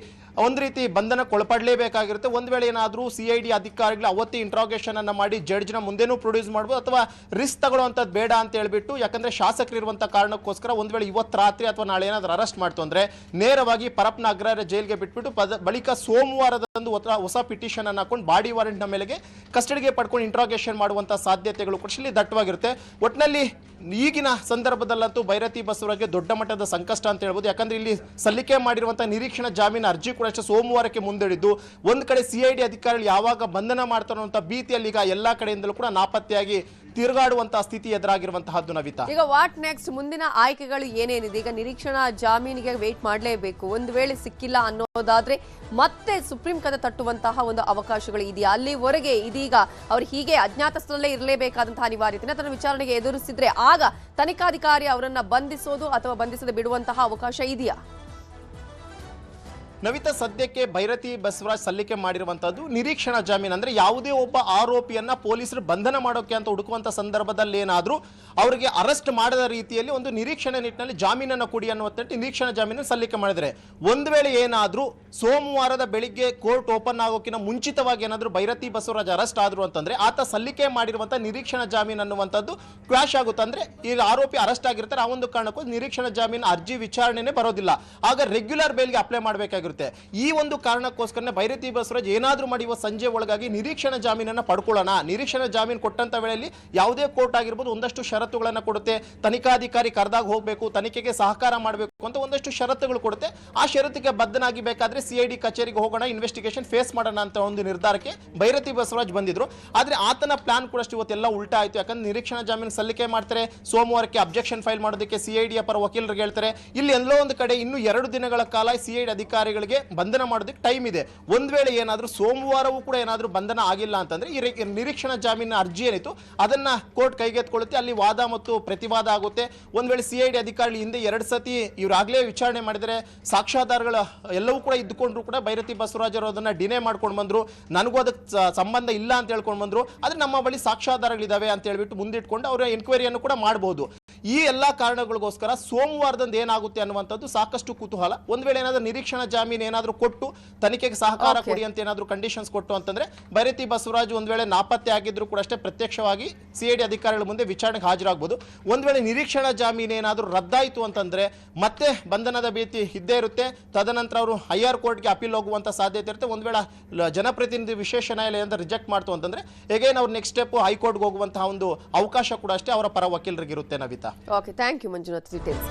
ಒಂದು ರೀತಿ ಬಂಧನಕ್ಕೆ ಒಳಪಡಲೇಬೇಕಾಗಿರುತ್ತೆ. ಒಂದು ವೇಳೆ ಏನಾದರೂ ಸಿಐಡಿ ಅಧಿಕಾರಿಗಳು ಅವತ್ತೇ ಇಂಟ್ರಾಗೇಷನ್ ಅನ್ನು ಮಾಡಿ ಜಡ್ಜ್ನ ಮುಂದೆನೂ ಪ್ರೊಡ್ಯೂಸ್ ಮಾಡ್ಬೋದು ಅಥವಾ ರಿಸ್ಕ್ ತಗೊಳ್ಳುವಂಥದ್ದು ಬೇಡ ಅಂತ ಹೇಳ್ಬಿಟ್ಟು, ಯಾಕಂದ್ರೆ ಶಾಸಕರು ಇರುವಂಥ ಕಾರಣಕ್ಕೋಸ್ಕರ ಒಂದು ವೇಳೆ ಇವತ್ತು ರಾತ್ರಿ ಅಥವಾ ನಾಳೆ ಏನಾದರೂ ಅರೆಸ್ಟ್ ಮಾಡ್ತು ಅಂದ್ರೆ ನೇರವಾಗಿ ಪರಪ್ಪನ ಅಗ್ರಹಾರ ಜೈಲಿಗೆ ಬಿಟ್ಬಿಟ್ಟು ಬಳಿಕ ಸೋಮವಾರದಂದು ಹೊಸ ಪಿಟಿಷನ್ ಅನ್ನು ಹಾಕೊಂಡು ಬಾಡಿ ವಾರೆಂಟ್ ನ ಮೇಲೆಗೆ ಕಸ್ಟಡಿಗೆ ಪಡ್ಕೊಂಡು ಇಂಟ್ರಾಗೇಷನ್ ಮಾಡುವಂತಹ ಸಾಧ್ಯತೆಗಳು ಕೂಡ ಇಲ್ಲಿ ದಟ್ಟವಾಗಿರುತ್ತೆ. ಒಟ್ಟಿನಲ್ಲಿ ಈಗಿನ ಸಂದರ್ಭದಲ್ಲಂತೂ ಭೈರತಿ ಬಸವರಾಜ್ಗೆ ದೊಡ್ಡ ಮಟ್ಟದ ಸಂಕಷ್ಟ ಅಂತ ಹೇಳ್ಬೋದು. ಯಾಕಂದ್ರೆ ಇಲ್ಲಿ ಸಲ್ಲಿಕೆ ಮಾಡಿರುವಂತಹ ನಿರೀಕ್ಷಣಾ ಜಾಮೀನು ಅರ್ಜಿ ಕೂಡ ಅಷ್ಟೇ ಸೋಮವಾರಕ್ಕೆ ಮುಂದೂಡಿದ್ದು. ಒಂದು ಕಡೆ ಸಿಐಡಿ ಅಧಿಕಾರಿಗಳು ಯಾವಾಗ ಬಂಧನ ಮಾಡ್ತಾರೋ ಅಂತ ಭೀತಿಯಲ್ಲಿ ಈಗ ಎಲ್ಲಾ ಕಡೆಯಿಂದಲೂ ಕೂಡ ನಾಪತ್ತೆಯಾಗಿ ತಿರುಗಾಡುವಂತಹ ಸ್ಥಿತಿ ಎದುರಾಗಿರುವಂತಹದ್ದು ನವಿತಾ. ಈಗ ವಾಟ್ ನೆಕ್ಸ್ಟ್, ಮುಂದಿನ ಆಯ್ಕೆಗಳು ಏನೇನಿದೆ? ಈಗ ನಿರೀಕ್ಷಣಾ ಜಾಮೀನಿಗೆ ವೇಟ್ ಮಾಡಲೇಬೇಕು, ಒಂದು ವೇಳೆ ಸಿಕ್ಕಿಲ್ಲ ಅನ್ನೋದಾದ್ರೆ ಮತ್ತೆ ಸುಪ್ರೀಂ ಕದ ತಟ್ಟುವಂತಹ ಒಂದು ಅವಕಾಶಗಳು ಇದೆಯಾ? ಅಲ್ಲಿವರೆಗೆ ಇದೀಗ ಅವ್ರು ಹೀಗೆ ಅಜ್ಞಾತಸ್ಥರಲ್ಲೇ ಇರಲೇಬೇಕಾದಂತಹ ಅನಿವಾರ್ಯತೆ ತನ್ನ ವಿಚಾರಣೆಗೆ ಎದುರಿಸಿದ್ರೆ ಆಗ ತನಿಖಾಧಿಕಾರಿ ಅವರನ್ನ ಬಂಧಿಸೋದು ಅಥವಾ ಬಂಧಿಸದೆ ಬಿಡುವಂತಹ ಅವಕಾಶ ಇದೆಯಾ? ನವಿತಾ, ಸದ್ಯಕ್ಕೆ ಭೈರತಿ ಬಸವರಾಜ್ ಸಲ್ಲಿಕೆ ಮಾಡಿರುವಂತದ್ದು ನಿರೀಕ್ಷಣಾ ಜಾಮೀನು. ಅಂದ್ರೆ ಯಾವುದೇ ಒಬ್ಬ ಆರೋಪಿಯನ್ನ ಪೊಲೀಸರು ಬಂಧನ ಮಾಡೋಕೆ ಅಂತ ಹುಡುಕುವಂತ ಸಂದರ್ಭದಲ್ಲಿ ಏನಾದ್ರೂ ಅವರಿಗೆ ಅರೆಸ್ಟ್ ಮಾಡದ ರೀತಿಯಲ್ಲಿ ಒಂದು ನಿರೀಕ್ಷಣೆ ನಿಟ್ಟಿನಲ್ಲಿ ಜಾಮೀನನ್ನು ಕೊಡಿ ಅನ್ನುವಂತ ನಿರೀಕ್ಷಣಾ ಜಾಮೀನನ್ನು ಸಲ್ಲಿಕೆ ಮಾಡಿದರೆ, ಒಂದು ವೇಳೆ ಏನಾದ್ರೂ ಸೋಮವಾರದ ಬೆಳಿಗ್ಗೆ ಕೋರ್ಟ್ ಓಪನ್ ಆಗೋಕಿನ ಮುಂಚಿತವಾಗಿ ಏನಾದ್ರೂ ಭೈರತಿ ಬಸವರಾಜ್ ಅರೆಸ್ಟ್ ಆದ್ರು ಅಂತಂದ್ರೆ ಆತ ಸಲ್ಲಿಕೆ ಮಾಡಿರುವಂತಹ ನಿರೀಕ್ಷಣಾ ಜಾಮೀನು ಅನ್ನುವಂಥದ್ದು ಕ್ರಾಶ್ ಆಗುತ್ತೆ. ಅಂದ್ರೆ ಈಗ ಆರೋಪಿ ಅರೆಸ್ಟ್ ಆಗಿರ್ತಾರೆ, ಆ ಒಂದು ಕಾರಣಕ್ಕೂ ನಿರೀಕ್ಷಣಾ ಜಾಮೀನು ಅರ್ಜಿ ವಿಚಾರಣೆನೇ ಬರೋದಿಲ್ಲ, ಆಗ ರೆಗ್ಯುಲರ್ ಬೇಲ್ಗೆ ಅಪ್ಲೈ ಮಾಡಬೇಕಾಗಿರುತ್ತೆ. ಈ ಒಂದು ಕಾರಣಕ್ಕೋಸ್ಕರ ಭೈರತಿ ಬಸವರಾಜ್ ಏನಾದ್ರೂ ಮಾಡಿ ಸಂಜೆ ಒಳಗಾಗಿ ನಿರೀಕ್ಷಣಾ ಜಾಮೀನನ್ನ ಪಡ್ಕೊಳ್ಳೋಣ. ನಿರೀಕ್ಷಣಾ ಜಾಮೀನು ಕೊಟ್ಟಂತ ವೇಳೆಯಲ್ಲಿ ಯಾವುದೇ ಕೋರ್ಟ್ ಆಗಿರ್ಬೋದು ಒಂದಷ್ಟು ಷರತ್ತುಗಳನ್ನ ಕೊಡುತ್ತೆ. ತನಿಖಾಧಿಕಾರಿ ಕರೆದಾಗ ಹೋಗಬೇಕು, ತನಿಖೆಗೆ ಸಹಕಾರ ಮಾಡಬೇಕು ಅಂತ ಒಂದಷ್ಟು ಷರತ್ತುಗಳು ಕೊಡುತ್ತೆ. ಆ ಷರತ್ತಿಗೆ ಬದ್ಧನಾಗಿ ಬೇಕಾದ್ರೆ ಸಿಐಡಿ ಕಚೇರಿಗೆ ಹೋಗೋಣ, ಇನ್ವೆಸ್ಟಿಗೇಷನ್ ಫೇಸ್ ಮಾಡೋಣ ಅಂತ ಒಂದು ನಿರ್ಧಾರಕ್ಕೆ ಭೈರತಿ ಬಸವರಾಜ್ ಬಂದಿದ್ರು. ಆದ್ರೆ ಆತನ ಪ್ಲಾನ್ ಕೂಡ ಇವತ್ತೆಲ್ಲ ಉಲ್ಟಾ ಆಯ್ತು. ಯಾಕಂದ್ರೆ ನಿರೀಕ್ಷಣಾ ಜಾಮೀನು ಸಲ್ಲಿಕೆ ಮಾಡ್ತಾರೆ, ಸೋಮವಾರಕ್ಕೆ ಅಬ್ಜೆಕ್ಷನ್ ಫೈಲ್ ಮಾಡೋದಕ್ಕೆ ಸಿಐಡಿಯ ಪರ ವಕೀಲರಿಗೆ ಹೇಳ್ತಾರೆ. ಇಲ್ಲಿ ಎಲ್ಲೋ ಒಂದು ಕಡೆ ಇನ್ನು 2 ದಿನಗಳ ಕಾಲ ಸಿಐಡಿ ಅಧಿಕಾರಿಗಳಿಗೆ ಬಂಧನ ಮಾಡೋದಕ್ಕೆ ಟೈಮ್ ಇದೆ. ಒಂದ್ ವೇಳೆ ಏನಾದ್ರೂ ಸೋಮವಾರವೂ ಕೂಡ ಏನಾದ್ರೂ ಬಂಧನ ಆಗಿಲ್ಲ ಅಂತಂದ್ರೆ ಈ ನಿರೀಕ್ಷಣಾ ಜಾಮೀನಿನ ಅರ್ಜಿ ಏನಿತ್ತು ಅದನ್ನ ಕೋರ್ಟ್ ಕೈಗೆತ್ಕೊಳ್ಳುತ್ತೆ. ಅಲ್ಲಿ ವಾದ ಮತ್ತು ಪ್ರತಿವಾದ ಆಗುತ್ತೆ. ಒಂದ್ ವೇಳೆ ಸಿಐಡಿ ಅಧಿಕಾರಿ ಹಿಂದೆ 2 ಸತಿ ಇವರಾಗಲೇ ವಿಚಾರಣೆ ಮಾಡಿದರೆ ಸಾಕ್ಷ್ಯಾಧಾರಗಳು ಎಲ್ಲವೂ ಕೂಡ ಇದ್ದುಕೊಂಡ್ರು ಕೂಡ ಭೈರತಿ ಬಸವರಾಜ್ ಅವರು ಅದನ್ನ ಡಿನೇ ಮಾಡ್ಕೊಂಡು ಬಂದ್ರು, ನನಗೂ ಅದಕ್ಕೆ ಸಂಬಂಧ ಇಲ್ಲ ಅಂತ ಹೇಳ್ಕೊಂಡು ಬಂದ್ರು. ಆದ್ರೆ ನಮ್ಮ ಬಳಿ ಸಾಕ್ಷ್ಯಾಧಾರಗಳಿದಾವೆ ಅಂತ ಹೇಳ್ಬಿಟ್ಟು ಮುಂದಿಟ್ಕೊಂಡು ಅವರ ಎನ್ಕ್ವೈರಿಯನ್ನು ಕೂಡ ಮಾಡಬಹುದು. ಈ ಎಲ್ಲಾ ಕಾರಣಗಳಿಗೋಸ್ಕರ ಸೋಮವಾರದಂದು ಏನಾಗುತ್ತೆ ಅನ್ನುವಂಥದ್ದು ಸಾಕಷ್ಟು ಕುತೂಹಲ. ಒಂದ್ ವೇಳೆ ಏನಾದ್ರೂ ನಿರೀಕ್ಷಣಾ ಜಾಮೀನು ಏನಾದ್ರೂ ಕೊಟ್ಟು ತನಿಖೆಗೆ ಸಹಕಾರ ಕೊಡಿ ಅಂತ ಏನಾದ್ರೂ ಕಂಡೀಷನ್ಸ್ ಕೊಟ್ಟು ಅಂತಂದ್ರೆ ಭೈರತಿ ಬಸವರಾಜ್ ಒಂದ್ ವೇಳೆ ನಾಪತ್ತೆ ಆಗಿದ್ರು ಕೂಡ ಅಷ್ಟೇ ಪ್ರತ್ಯಕ್ಷವಾಗಿ ಸಿಐಡಿ ಅಧಿಕಾರಿಗಳ ಮುಂದೆ ವಿಚಾರಣೆಗೆ ಹಾಜರಾಗಬಹುದು. ಒಂದ್ ವೇಳೆ ನಿರೀಕ್ಷಣಾ ಜಾಮೀನು ಏನಾದ್ರೂ ರದ್ದಾಯಿತು ಅಂತಂದ್ರೆ ಮತ್ತೆ ಬಂಧನದ ಭೀತಿ ಇದ್ದೇ ಇರುತ್ತೆ. ತದನಂತರ ಅವರು ಹೈಯರ್ ಕೋರ್ಟ್ಗೆ ಅಪೀಲ್ ಹೋಗುವಂತ ಸಾಧ್ಯತೆ ಇರುತ್ತೆ. ಒಂದ್ ವೇಳೆ ಜನಪ್ರತಿನಿಧಿ ವಿಶೇಷ ನ್ಯಾಯಾಲಯದಿಂದ ರಿಜೆಕ್ಟ್ ಮಾಡ್ತು ಅಂತಂದ್ರೆ ಹೇಗೇನು ಅವ್ರು ನೆಕ್ಸ್ಟ್ ಸ್ಟೆಪ್ ಹೈಕೋರ್ಟ್ಗೆ ಹೋಗುವಂತಹ ಒಂದು ಅವಕಾಶ ಕೂಡ ಅಷ್ಟೇ ಅವರ ಪರ ವಕೀಲರಿಗೆ ಇರುತ್ತೆ. Navita, okay, thank you Manjunath details.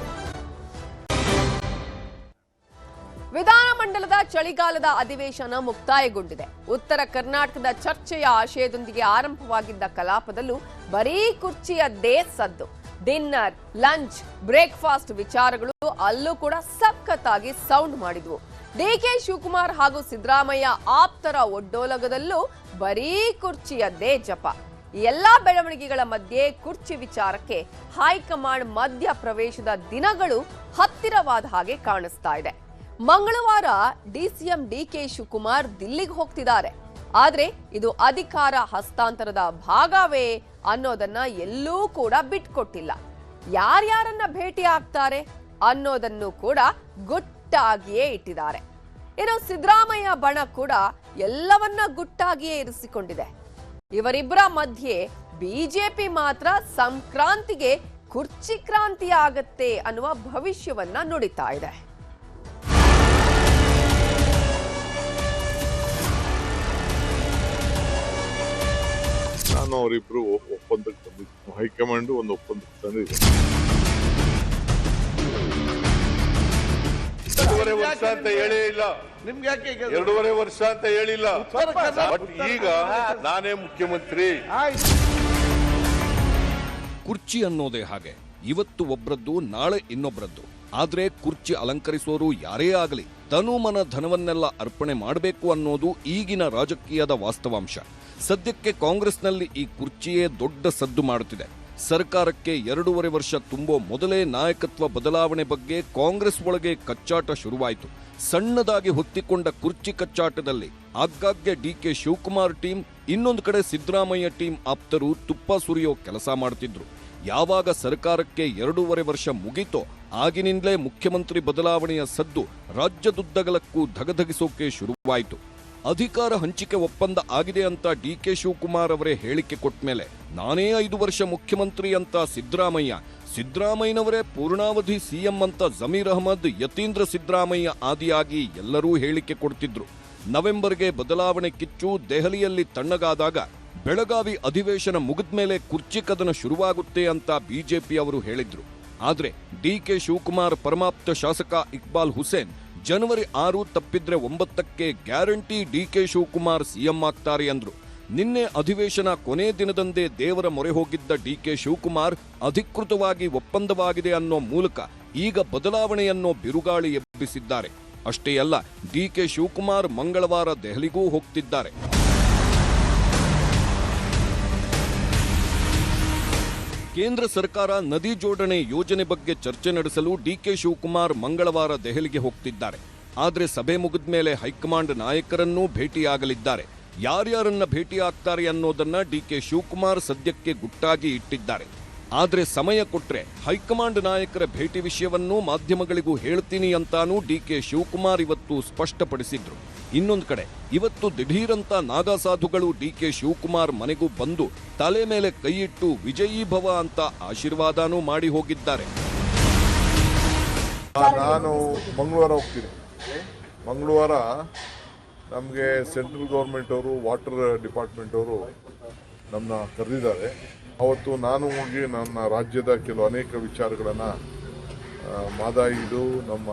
ವಿಧಾನಮಂಡಲದ ಚಳಿಗಾಲದ ಅಧಿವೇಶನ ಮುಕ್ತಾಯಗೊಂಡಿದೆ. ಉತ್ತರ ಕರ್ನಾಟಕದ ಚರ್ಚೆಯ ಆಶಯದೊಂದಿಗೆ ಆರಂಭವಾಗಿದ್ದ ಕಲಾಪದಲ್ಲೂ ಬರೀ ಕುರ್ಚಿಯದ್ದೇ ಸದ್ದು. ಡಿನ್ನರ್, ಲಂಚ್, ಬ್ರೇಕ್ಫಾಸ್ಟ್ ವಿಚಾರಗಳು ಅಲ್ಲೂ ಕೂಡ ಸಖತ್ತಾಗಿ ಸೌಂಡ್ ಮಾಡಿದ್ವು. ಡಿಕೆ ಶಿವಕುಮಾರ್ ಹಾಗೂ ಸಿದ್ದರಾಮಯ್ಯ ಆಪ್ತರ ಒಡ್ಡೋಲಗದಲ್ಲೂ ಬರೀ ಕುರ್ಚಿಯದ್ದೇ ಜಪ. ಎಲ್ಲಾ ಬೆಳವಣಿಗೆಗಳ ಮಧ್ಯೆ ಕುರ್ಚಿ ವಿಚಾರಕ್ಕೆ ಹೈಕಮಾಂಡ್ ಮಧ್ಯ ಪ್ರವೇಶದ ದಿನಗಳು ಹತ್ತಿರವಾದ ಹಾಗೆ ಕಾಣಿಸ್ತಾ ಇದೆ. ಮಂಗಳವಾರ ಡಿಸಿಎಂ ಡಿಕೆ ಶಿವಕುಮಾರ್ ದಿಲ್ಲಿಗೆ ಹೋಗ್ತಿದ್ದಾರೆ. ಆದ್ರೆ ಇದು ಅಧಿಕಾರ ಹಸ್ತಾಂತರದ ಭಾಗವೇ ಅನ್ನೋದನ್ನ ಎಲ್ಲೂ ಕೂಡ ಬಿಟ್ಕೊಟ್ಟಿಲ್ಲ. ಯಾರ್ಯಾರನ್ನ ಭೇಟಿ ಆಗ್ತಾರೆ ಅನ್ನೋದನ್ನು ಕೂಡ ಗುಟ್ಟಾಗಿಯೇ ಇಟ್ಟಿದ್ದಾರೆ. ಇನ್ನು ಸಿದ್ದರಾಮಯ್ಯ ಬಣ ಕೂಡ ಎಲ್ಲವನ್ನ ಗುಟ್ಟಾಗಿಯೇ ಇರಿಸಿಕೊಂಡಿದೆ. ಇವರಿಬ್ಬರ ಮಧ್ಯೆ ಬಿಜೆಪಿ ಮಾತ್ರ ಸಂಕ್ರಾಂತಿಗೆ ಕುರ್ಚಿ ಕ್ರಾಂತಿ ಆಗತ್ತೆ ಅನ್ನುವ ಭವಿಷ್ಯವನ್ನ ನುಡಿತಾ ಇದೆ. ನಾನು ಅವರಿಬ್ರು ಒಪ್ಪಂದಕ್ಕೆ ಬಂದಿದ್ದು, ಹೈಕಮಾಂಡ್ ಒಂದು ಒಪ್ಪಂದಕ್ಕೆ ತಂದಿದೆ. 2.5 ವರ್ಷ ಅಂತ ಹೇಳೇ ಇಲ್ಲ, ನಿಮ್ಗೆ ಯಾಕೆ 2.5 ವರ್ಷ ಅಂತ ಹೇಳಿಲ್ಲ. ಬಟ್ ಈಗ ನಾನೇ ಮುಖ್ಯಮಂತ್ರಿ. ಕುರ್ಚಿ ಅನ್ನೋದೇ ಹಾಗೆ, ಇವತ್ತು ಒಬ್ರದ್ದು ನಾಳೆ ಇನ್ನೊಬ್ರದ್ದು. ಆದ್ರೆ ಕುರ್ಚಿ ಅಲಂಕರಿಸೋರು ಯಾರೇ ಆಗಲಿ ತನುಮನ ಧನವನ್ನೆಲ್ಲ ಅರ್ಪಣೆ ಮಾಡಬೇಕು ಅನ್ನೋದು ಈಗಿನ ರಾಜಕೀಯದ ವಾಸ್ತವಾಂಶ. ಸದ್ಯಕ್ಕೆ ಕಾಂಗ್ರೆಸ್ನಲ್ಲಿ ಈ ಕುರ್ಚಿಯೇ ದೊಡ್ಡ ಸದ್ದು ಮಾಡುತ್ತಿದೆ. ಸರ್ಕಾರಕ್ಕೆ 2.5 ವರ್ಷ ತುಂಬೋ ಮೊದಲೇ ನಾಯಕತ್ವ ಬದಲಾವಣೆ ಬಗ್ಗೆ ಕಾಂಗ್ರೆಸ್ ಒಳಗೆ ಕಚ್ಚಾಟ ಶುರುವಾಯಿತು. ಸಣ್ಣದಾಗಿ ಹೊತ್ತಿಕೊಂಡ ಕುರ್ಚಿ ಕಚ್ಚಾಟದಲ್ಲಿ ಆಗಾಗ್ಗೆ ಡಿಕೆ ಶಿವಕುಮಾರ್ ಟೀಮ್, ಇನ್ನೊಂದು ಕಡೆ ಸಿದ್ದರಾಮಯ್ಯ ಟೀಮ್ ಆಪ್ತರು ತುಪ್ಪ ಸುರಿಯೋ ಕೆಲಸ ಮಾಡ್ತಿದ್ರು. ಯಾವಾಗ ಸರ್ಕಾರಕ್ಕೆ 2.5 ವರ್ಷ ಮುಗಿತೋ ಆಗಿನಿಂದಲೇ ಮುಖ್ಯಮಂತ್ರಿ ಬದಲಾವಣೆಯ ಸದ್ದು ರಾಜ್ಯದುದ್ದಗಲಕ್ಕೂ ಧಗಧಗಿಸೋಕೆ ಶುರುವಾಯಿತು. ಅಧಿಕಾರ ಹಂಚಿಕೆ ಒಪ್ಪಂದ ಆಗಿದೆ ಅಂತ ಡಿಕೆ ಶಿವಕುಮಾರ್ ಅವರೇ ಹೇಳಿಕೆ ಕೊಟ್ಮೇಲೆ ನಾನೇ 5 ವರ್ಷ ಮುಖ್ಯಮಂತ್ರಿ ಅಂತ ಸಿದ್ದರಾಮಯ್ಯನವರೇ ಪೂರ್ಣಾವಧಿ ಸಿಎಂ ಅಂತ ಜಮೀರ್ ಅಹಮದ್, ಯತೀಂದ್ರ ಸಿದ್ದರಾಮಯ್ಯ ಆದಿಯಾಗಿ ಎಲ್ಲರೂ ಹೇಳಿಕೆ ಕೊಡ್ತಿದ್ರು. ನವೆಂಬರ್ಗೆ ಬದಲಾವಣೆ ಕಿಚ್ಚು ದೆಹಲಿಯಲ್ಲಿ ತಣ್ಣಗಾದಾಗ ಬೆಳಗಾವಿ ಅಧಿವೇಶನ ಮುಗಿದ್ಮೇಲೆ ಕುರ್ಚಿ ಕದನ ಶುರುವಾಗುತ್ತೆ ಅಂತ ಬಿಜೆಪಿ ಅವರು ಹೇಳಿದ್ರು. ಆದ್ರೆ ಡಿಕೆ ಶಿವಕುಮಾರ್ ಪರಮಾಪ್ತ ಶಾಸಕ ಇಕ್ಬಾಲ್ ಹುಸೇನ್ ಜನವರಿ 6 ತಪ್ಪಿದ್ರೆ 9ಕ್ಕೆ ಗ್ಯಾರಂಟಿ ಡಿಕೆ ಶಿವಕುಮಾರ್ ಸಿಎಂ ಆಗ್ತಾರೆ ಅಂದ್ರು. ನಿನ್ನೆ ಅಧಿವೇಶನ ಕೊನೆ ದಿನದಂದೇ ದೇವರ ಮೊರೆ ಹೋಗಿದ್ದ ಡಿಕೆ ಶಿವಕುಮಾರ್ ಅಧಿಕೃತವಾಗಿ ಒಪ್ಪಂದವಾಗಿದೆ ಅನ್ನೋ ಮೂಲಕ ಈಗ ಬದಲಾವಣೆಯನ್ನೋ ಬಿರುಗಾಳಿ ಎಬ್ಬಿಸಿದ್ದಾರೆ. ಅಷ್ಟೇ ಅಲ್ಲ, ಡಿಕೆ ಶಿವಕುಮಾರ್ ಮಂಗಳವಾರ ದೆಹಲಿಗೂ ಹೋಗ್ತಿದ್ದಾರೆ. ಕೇಂದ್ರ ಸರ್ಕಾರ ನದಿ ಜೋಡಣೆ ಯೋಜನೆ ಬಗ್ಗೆ ಚರ್ಚೆ ನಡೆಸಲು ಡಿಕೆ ಶಿವಕುಮಾರ್ ಮಂಗಳವಾರ ದೆಹಲಿಗೆ ಹೋಗ್ತಿದ್ದಾರೆ. ಆದರೆ ಸಭೆ ಮುಗಿದ ಮೇಲೆ ಹೈಕಮಾಂಡ್ ನಾಯಕರನ್ನೂ ಭೇಟಿಯಾಗಲಿದ್ದಾರೆ. ಯಾರ್ಯಾರನ್ನ ಭೇಟಿಯಾಗ್ತಾರೆ ಅನ್ನೋದನ್ನ ಡಿಕೆ ಶಿವಕುಮಾರ್ ಸದ್ಯಕ್ಕೆ ಗುಟ್ಟಾಗಿ ಇಟ್ಟಿದ್ದಾರೆ. ಆದರೆ ಸಮಯ ಕೊಟ್ರೆ ಹೈಕಮಾಂಡ್ ನಾಯಕರ ಭೇಟಿ ವಿಷಯವನ್ನೂ ಮಾಧ್ಯಮಗಳಿಗೂ ಹೇಳ್ತೀನಿ ಅಂತಾನೂ ಡಿಕೆ ಶಿವಕುಮಾರ್ ಇವತ್ತು ಸ್ಪಷ್ಟಪಡಿಸಿದ್ರು. ಇನ್ನೊಂದು ಕಡೆ ಇವತ್ತು ದಿಢೀರಂತ ನಾಗಾಸಾಧುಗಳು ಡಿಕೆ ಶಿವಕುಮಾರ್ ಮನೆಗೂ ಬಂದು ತಲೆ ಮೇಲೆ ಕೈಯಿಟ್ಟು ವಿಜಯೀ ಭವ ಅಂತ ಆಶೀರ್ವಾದನೂ ಮಾಡಿ ಹೋಗಿದ್ದಾರೆ. ನಾನು ಮಂಗಳವಾರ ಹೋಗ್ತೀನಿ. ಮಂಗಳವಾರ ನಮಗೆ ಸೆಂಟ್ರಲ್ ಗೌರ್ಮೆಂಟ್ ಅವರು ವಾಟರ್ ಡಿಪಾರ್ಟ್ಮೆಂಟ್ ಅವರು ನಮ್ಮನ್ನ ಕರೆದಿದ್ದಾರೆ. ಅವತ್ತು ನಾನು ಹೋಗಿ ನನ್ನ ರಾಜ್ಯದ ಅನೇಕ ವಿಚಾರಗಳನ್ನು ಮಾದಾಯಿದು ನಮ್ಮ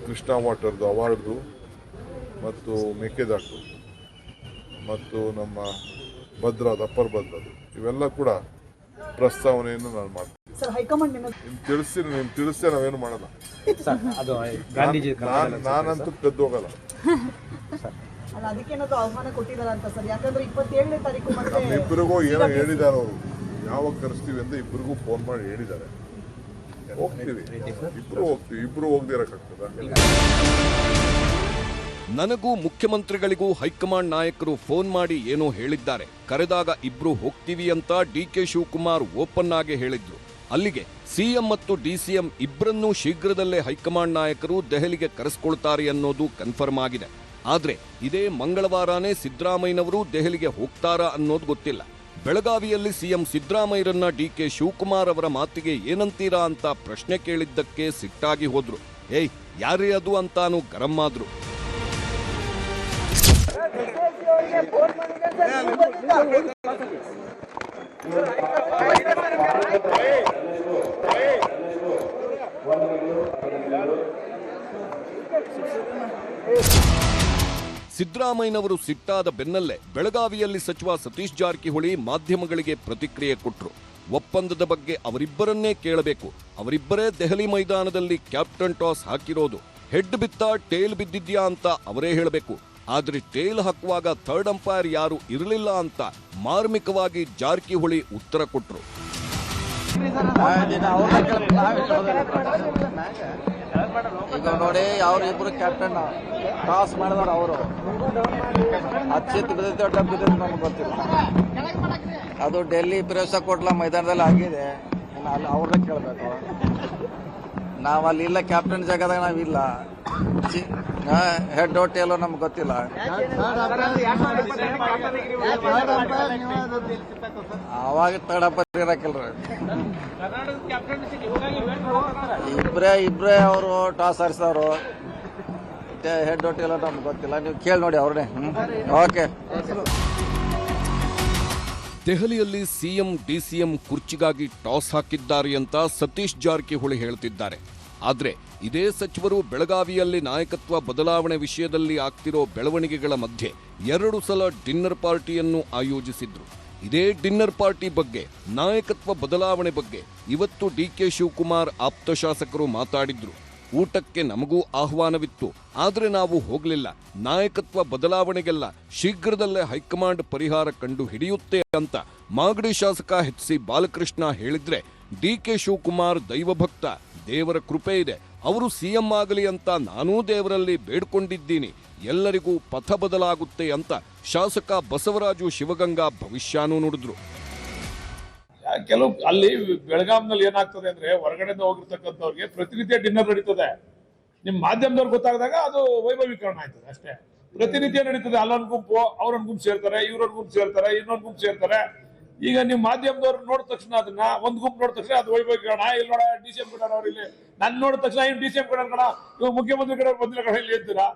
ಕೃಷ್ಣಾ ವಾಟರ್ದು ಅವಾರ್ಡ್ದು ಮತ್ತು ಮೇಕೆದಾಟು ಮತ್ತು ನಮ್ಮ ಭದ್ರಾದ ಅಪ್ಪರ್ ಭದ್ರದು ಇವೆಲ್ಲ ಕೂಡ ಪ್ರಸ್ತಾವನೆಯನ್ನು ನಾನು ಮಾಡ್ತೀನಿ. ತಿಳಿಸ್ತೇ ನಾವೇನು ಮಾಡಲ್ಲ. ನಾನಂತೂ ಕದ್ದು ಹೋಗಲ್ಲ. ಇಬ್ಬರಿಗೂ ಏನೋ ಹೇಳಿದ್ದಾರೆ ಅವರು, ಯಾವಾಗ ಕರೆಸ್ತೀವಿ ಅಂತ ಇಬ್ಬರಿಗೂ ಫೋನ್ ಮಾಡಿ ಹೇಳಿದ್ದಾರೆ. ಹೋಗ್ತೀವಿ, ಇಬ್ರು ಹೋಗ್ದಿರಕ್ಕಾಗ್ತದ? ನನಗೂ ಮುಖ್ಯಮಂತ್ರಿಗಳಿಗೂ ಹೈಕಮಾಂಡ್ ನಾಯಕರು ಫೋನ್ ಮಾಡಿ ಏನೋ ಹೇಳಿದ್ದಾರೆ. ಕರೆದಾಗ ಇಬ್ರು ಹೋಗ್ತೀವಿ ಅಂತ ಡಿಕೆ ಶಿವಕುಮಾರ್ ಓಪನ್ ಆಗಿ ಹೇಳಿದ್ರು. ಅಲ್ಲಿಗೆ ಸಿಎಂ ಮತ್ತು ಡಿಸಿಎಂ ಇಬ್ಬರನ್ನೂ ಶೀಘ್ರದಲ್ಲೇ ಹೈಕಮಾಂಡ್ ನಾಯಕರು ದೆಹಲಿಗೆ ಕರೆಸ್ಕೊಳ್ತಾರೆ ಅನ್ನೋದು ಕನ್ಫರ್ಮ್ ಆಗಿದೆ. ಆದ್ರೆ ಇದೇ ಮಂಗಳವಾರನೇ ಸಿದ್ದರಾಮಯ್ಯನವರು ದೆಹಲಿಗೆ ಹೋಗ್ತಾರಾ ಅನ್ನೋದು ಗೊತ್ತಿಲ್ಲ. ಬೆಳಗಾವಿಯಲ್ಲಿ ಸಿಎಂ ಸಿದ್ದರಾಮಯ್ಯರನ್ನ ಡಿಕೆ ಶಿವಕುಮಾರ್ ಅವರ ಮಾತಿಗೆ ಏನಂತೀರಾ ಅಂತ ಪ್ರಶ್ನೆ ಕೇಳಿದ್ದಕ್ಕೆ ಸಿಟ್ಟಾಗಿ ಹೋದ್ರು. ಏಯ್ ಯಾರೇ ಅದು ಅಂತಾನು ಗರಂ ಆದ್ರು. ಸಿದ್ದರಾಮಯ್ಯನವರು ಸಿಟ್ಟಾದ ಬೆನ್ನಲ್ಲೇ ಬೆಳಗಾವಿಯಲ್ಲಿ ಸಚಿವ ಸತೀಶ್ ಜಾರಕಿಹೊಳಿ ಮಾಧ್ಯಮಗಳಿಗೆ ಪ್ರತಿಕ್ರಿಯೆ ಕೊಟ್ಟರು. ಒಪ್ಪಂದದ ಬಗ್ಗೆ ಅವರಿಬ್ಬರನ್ನೇ ಕೇಳಬೇಕು. ಅವರಿಬ್ಬರೇ ದೆಹಲಿ ಮೈದಾನದಲ್ಲಿ ಕ್ಯಾಪ್ಟನ್ ಟಾಸ್ ಹಾಕಿರೋದು. ಹೆಡ್ ಬಿತ್ತಾ ಟೇಲ್ ಬಿದ್ದಿದ್ಯಾ ಅಂತ ಅವರೇ ಹೇಳಬೇಕು. ಆದ್ರೆ ಟೇಲ್ ಹಾಕುವಾಗ ಥರ್ಡ್ ಅಂಪೈರ್ ಯಾರು ಇರಲಿಲ್ಲ ಅಂತ ಮಾರ್ಮಿಕವಾಗಿ ಜಾರಕಿಹೊಳಿ ಉತ್ತರ ಕೊಟ್ಟರು. ಈಗ ನೋಡಿ, ಅವ್ರಿಬ್ರು ಕ್ಯಾಪ್ಟನ್ ಟಾಸ್ ಮಾಡಿದವ್ರು. ಅವರು ಅಚ್ಚಿತ್ ಬಿದ್ದೈತೆ ಡಬ್ ಬಿದ್ದೈತೆ ನಮ್ಗೆ ಗೊತ್ತಿಲ್ಲ. ಅದು ಡೆಲ್ಲಿ ಪ್ರೇಸ ಕೋಟ್ಲಾ ಮೈದಾನದಲ್ಲಿ ಆಗಿದೆ. ಅಲ್ಲಿ ಅವ್ರನ್ನ ಕೇಳಬೇಕು. ನಾವಲ್ಲಿ ಇಲ್ಲ, ಕ್ಯಾಪ್ಟನ್ ಜಾಗದಾಗ ನಾವಿಲ್ಲ. ಹೆಡ್ ಟೇಲೋ ನಮ್ಗೆ ಗೊತ್ತಿಲ್ಲ. ಅವಾಗ ತಡಪ್ಪ ಇರಕಿಲ್ರಿ. ಇಬ್ರೇ ಅವರು ಟಾಸ್ ಆರಿಸಿದವರು. ಹೆಡ್ ಟೇಲೋ ನಮ್ಗೆ ಗೊತ್ತಿಲ್ಲ. ನೀವು ಕೇಳಿ ನೋಡಿ ಅವ್ರನ್ನೇ. ಓಕೆ. ದೆಹಲಿಯಲ್ಲಿ ಸಿಎಂ ಡಿಸಿಎಂ ಕುರ್ಚಿಗಾಗಿ ಟಾಸ್ ಹಾಕಿದ್ದಾರೆ ಅಂತ ಸತೀಶ್ ಜಾರಕಿಹೊಳಿ ಹೇಳ್ತಿದ್ದಾರೆ. ಆದ್ರೆ ಇದೇ ಸಚಿವರು ಬೆಳಗಾವಿಯಲ್ಲಿ ನಾಯಕತ್ವ ಬದಲಾವಣೆ ವಿಷಯದಲ್ಲಿ ಆಗ್ತಿರೋ ಬೆಳವಣಿಗೆಗಳ ಮಧ್ಯೆ 2 ಸಲ ಡಿನ್ನರ್ ಪಾರ್ಟಿಯನ್ನು ಆಯೋಜಿಸಿದ್ರು. ಇದೇ ಡಿನ್ನರ್ ಪಾರ್ಟಿ ಬಗ್ಗೆ, ನಾಯಕತ್ವ ಬದಲಾವಣೆ ಬಗ್ಗೆ ಇವತ್ತು ಡಿಕೆ ಶಿವಕುಮಾರ್ ಆಪ್ತ ಶಾಸಕರು ಮಾತಾಡಿದ್ರು. ಊಟಕ್ಕೆ ನಮಗೂ ಆಹ್ವಾನವಿತ್ತು, ಆದ್ರೆ ನಾವು ಹೋಗಲಿಲ್ಲ. ನಾಯಕತ್ವ ಬದಲಾವಣೆಗೆಲ್ಲ ಶೀಘ್ರದಲ್ಲೇ ಹೈಕಮಾಂಡ್ ಪರಿಹಾರ ಕಂಡು ಹಿಡಿಯುತ್ತೆ ಅಂತ ಮಾಗಡಿ ಶಾಸಕ ಎಚ್.ಸಿ. ಬಾಲಕೃಷ್ಣ ಹೇಳಿದ್ರೆ, ಡಿಕೆ ಶಿವಕುಮಾರ್ ದೈವಭಕ್ತ, ದೇವರ ಕೃಪೆ ಇದೆ, ಅವರು ಸಿಎಂ ಆಗಲಿ ಅಂತ ನಾನೂ ದೇವರಲ್ಲಿ ಬೇಡ್ಕೊಂಡಿದ್ದೀನಿ, ಎಲ್ಲರಿಗೂ ಪಥ ಬದಲಾಗುತ್ತೆ ಅಂತ ಶಾಸಕ ಬಸವರಾಜು ಶಿವಗಂಗಾ ಭವಿಷ್ಯಾನೂ ನುಡಿದ್ರು. ಕೆಲವು ಅಲ್ಲಿ ಬೆಳಗಾಂನಲ್ಲಿ ಏನಾಗ್ತದೆ ಅಂದ್ರೆ, ಹೊರಗಡೆಯಿಂದ ಹೋಗಿರ್ತಕ್ಕಂಥವ್ರಿಗೆ ಪ್ರತಿನಿತ್ಯ ಡಿನ್ನರ್ ನಡೀತದೆ. ನಿಮ್ ಮಾಧ್ಯಮದವ್ರು ಗೊತ್ತಾಗದಾಗ ಅದು ವೈಭವೀಕರಣ ಆಯ್ತದೆ ಅಷ್ಟೇ. ಪ್ರತಿನಿತ್ಯ ನಡೀತದೆ. ಅಲ್ಲೊಂದು ಗುಂಪು, ಅವ್ರೊಂದು ಗುಂಪು ಸೇರ್ತಾರೆ, ಇವ್ರೊಂದು ಗುಂಪು ಸೇರ್ತಾರೆ, ಇನ್ನೊಂದು ಗುಂಪು ಸೇರ್ತಾರೆ. ಈಗ ನಿಮ್ ಮಾಧ್ಯಮದವ್ರು ನೋಡಿದ ತಕ್ಷಣ ಅದನ್ನ ಒಂದ್ ಗುಂಪು ನೋಡಿದ ತಕ್ಷಣ ಅದು ವೈಭವೀಕರಣ. ಇಲ್ಲಿ ನೋಡ ಡಿಸಿಎಂ ಕಡೆ ಅವ್ರು, ಇಲ್ಲಿ ನನ್ ನೋಡಿದ ತಕ್ಷಣ ಇವ್ ಡಿಸಿಎಂ ಕಡೆ ಕಣ, ಇವ್ ಮುಖ್ಯಮಂತ್ರಿ ಕಡೆ ಬಂದಿಲ್ಲ ಕಡೆ ಇಲ್ಲಿ ಅಂತೀರಾ.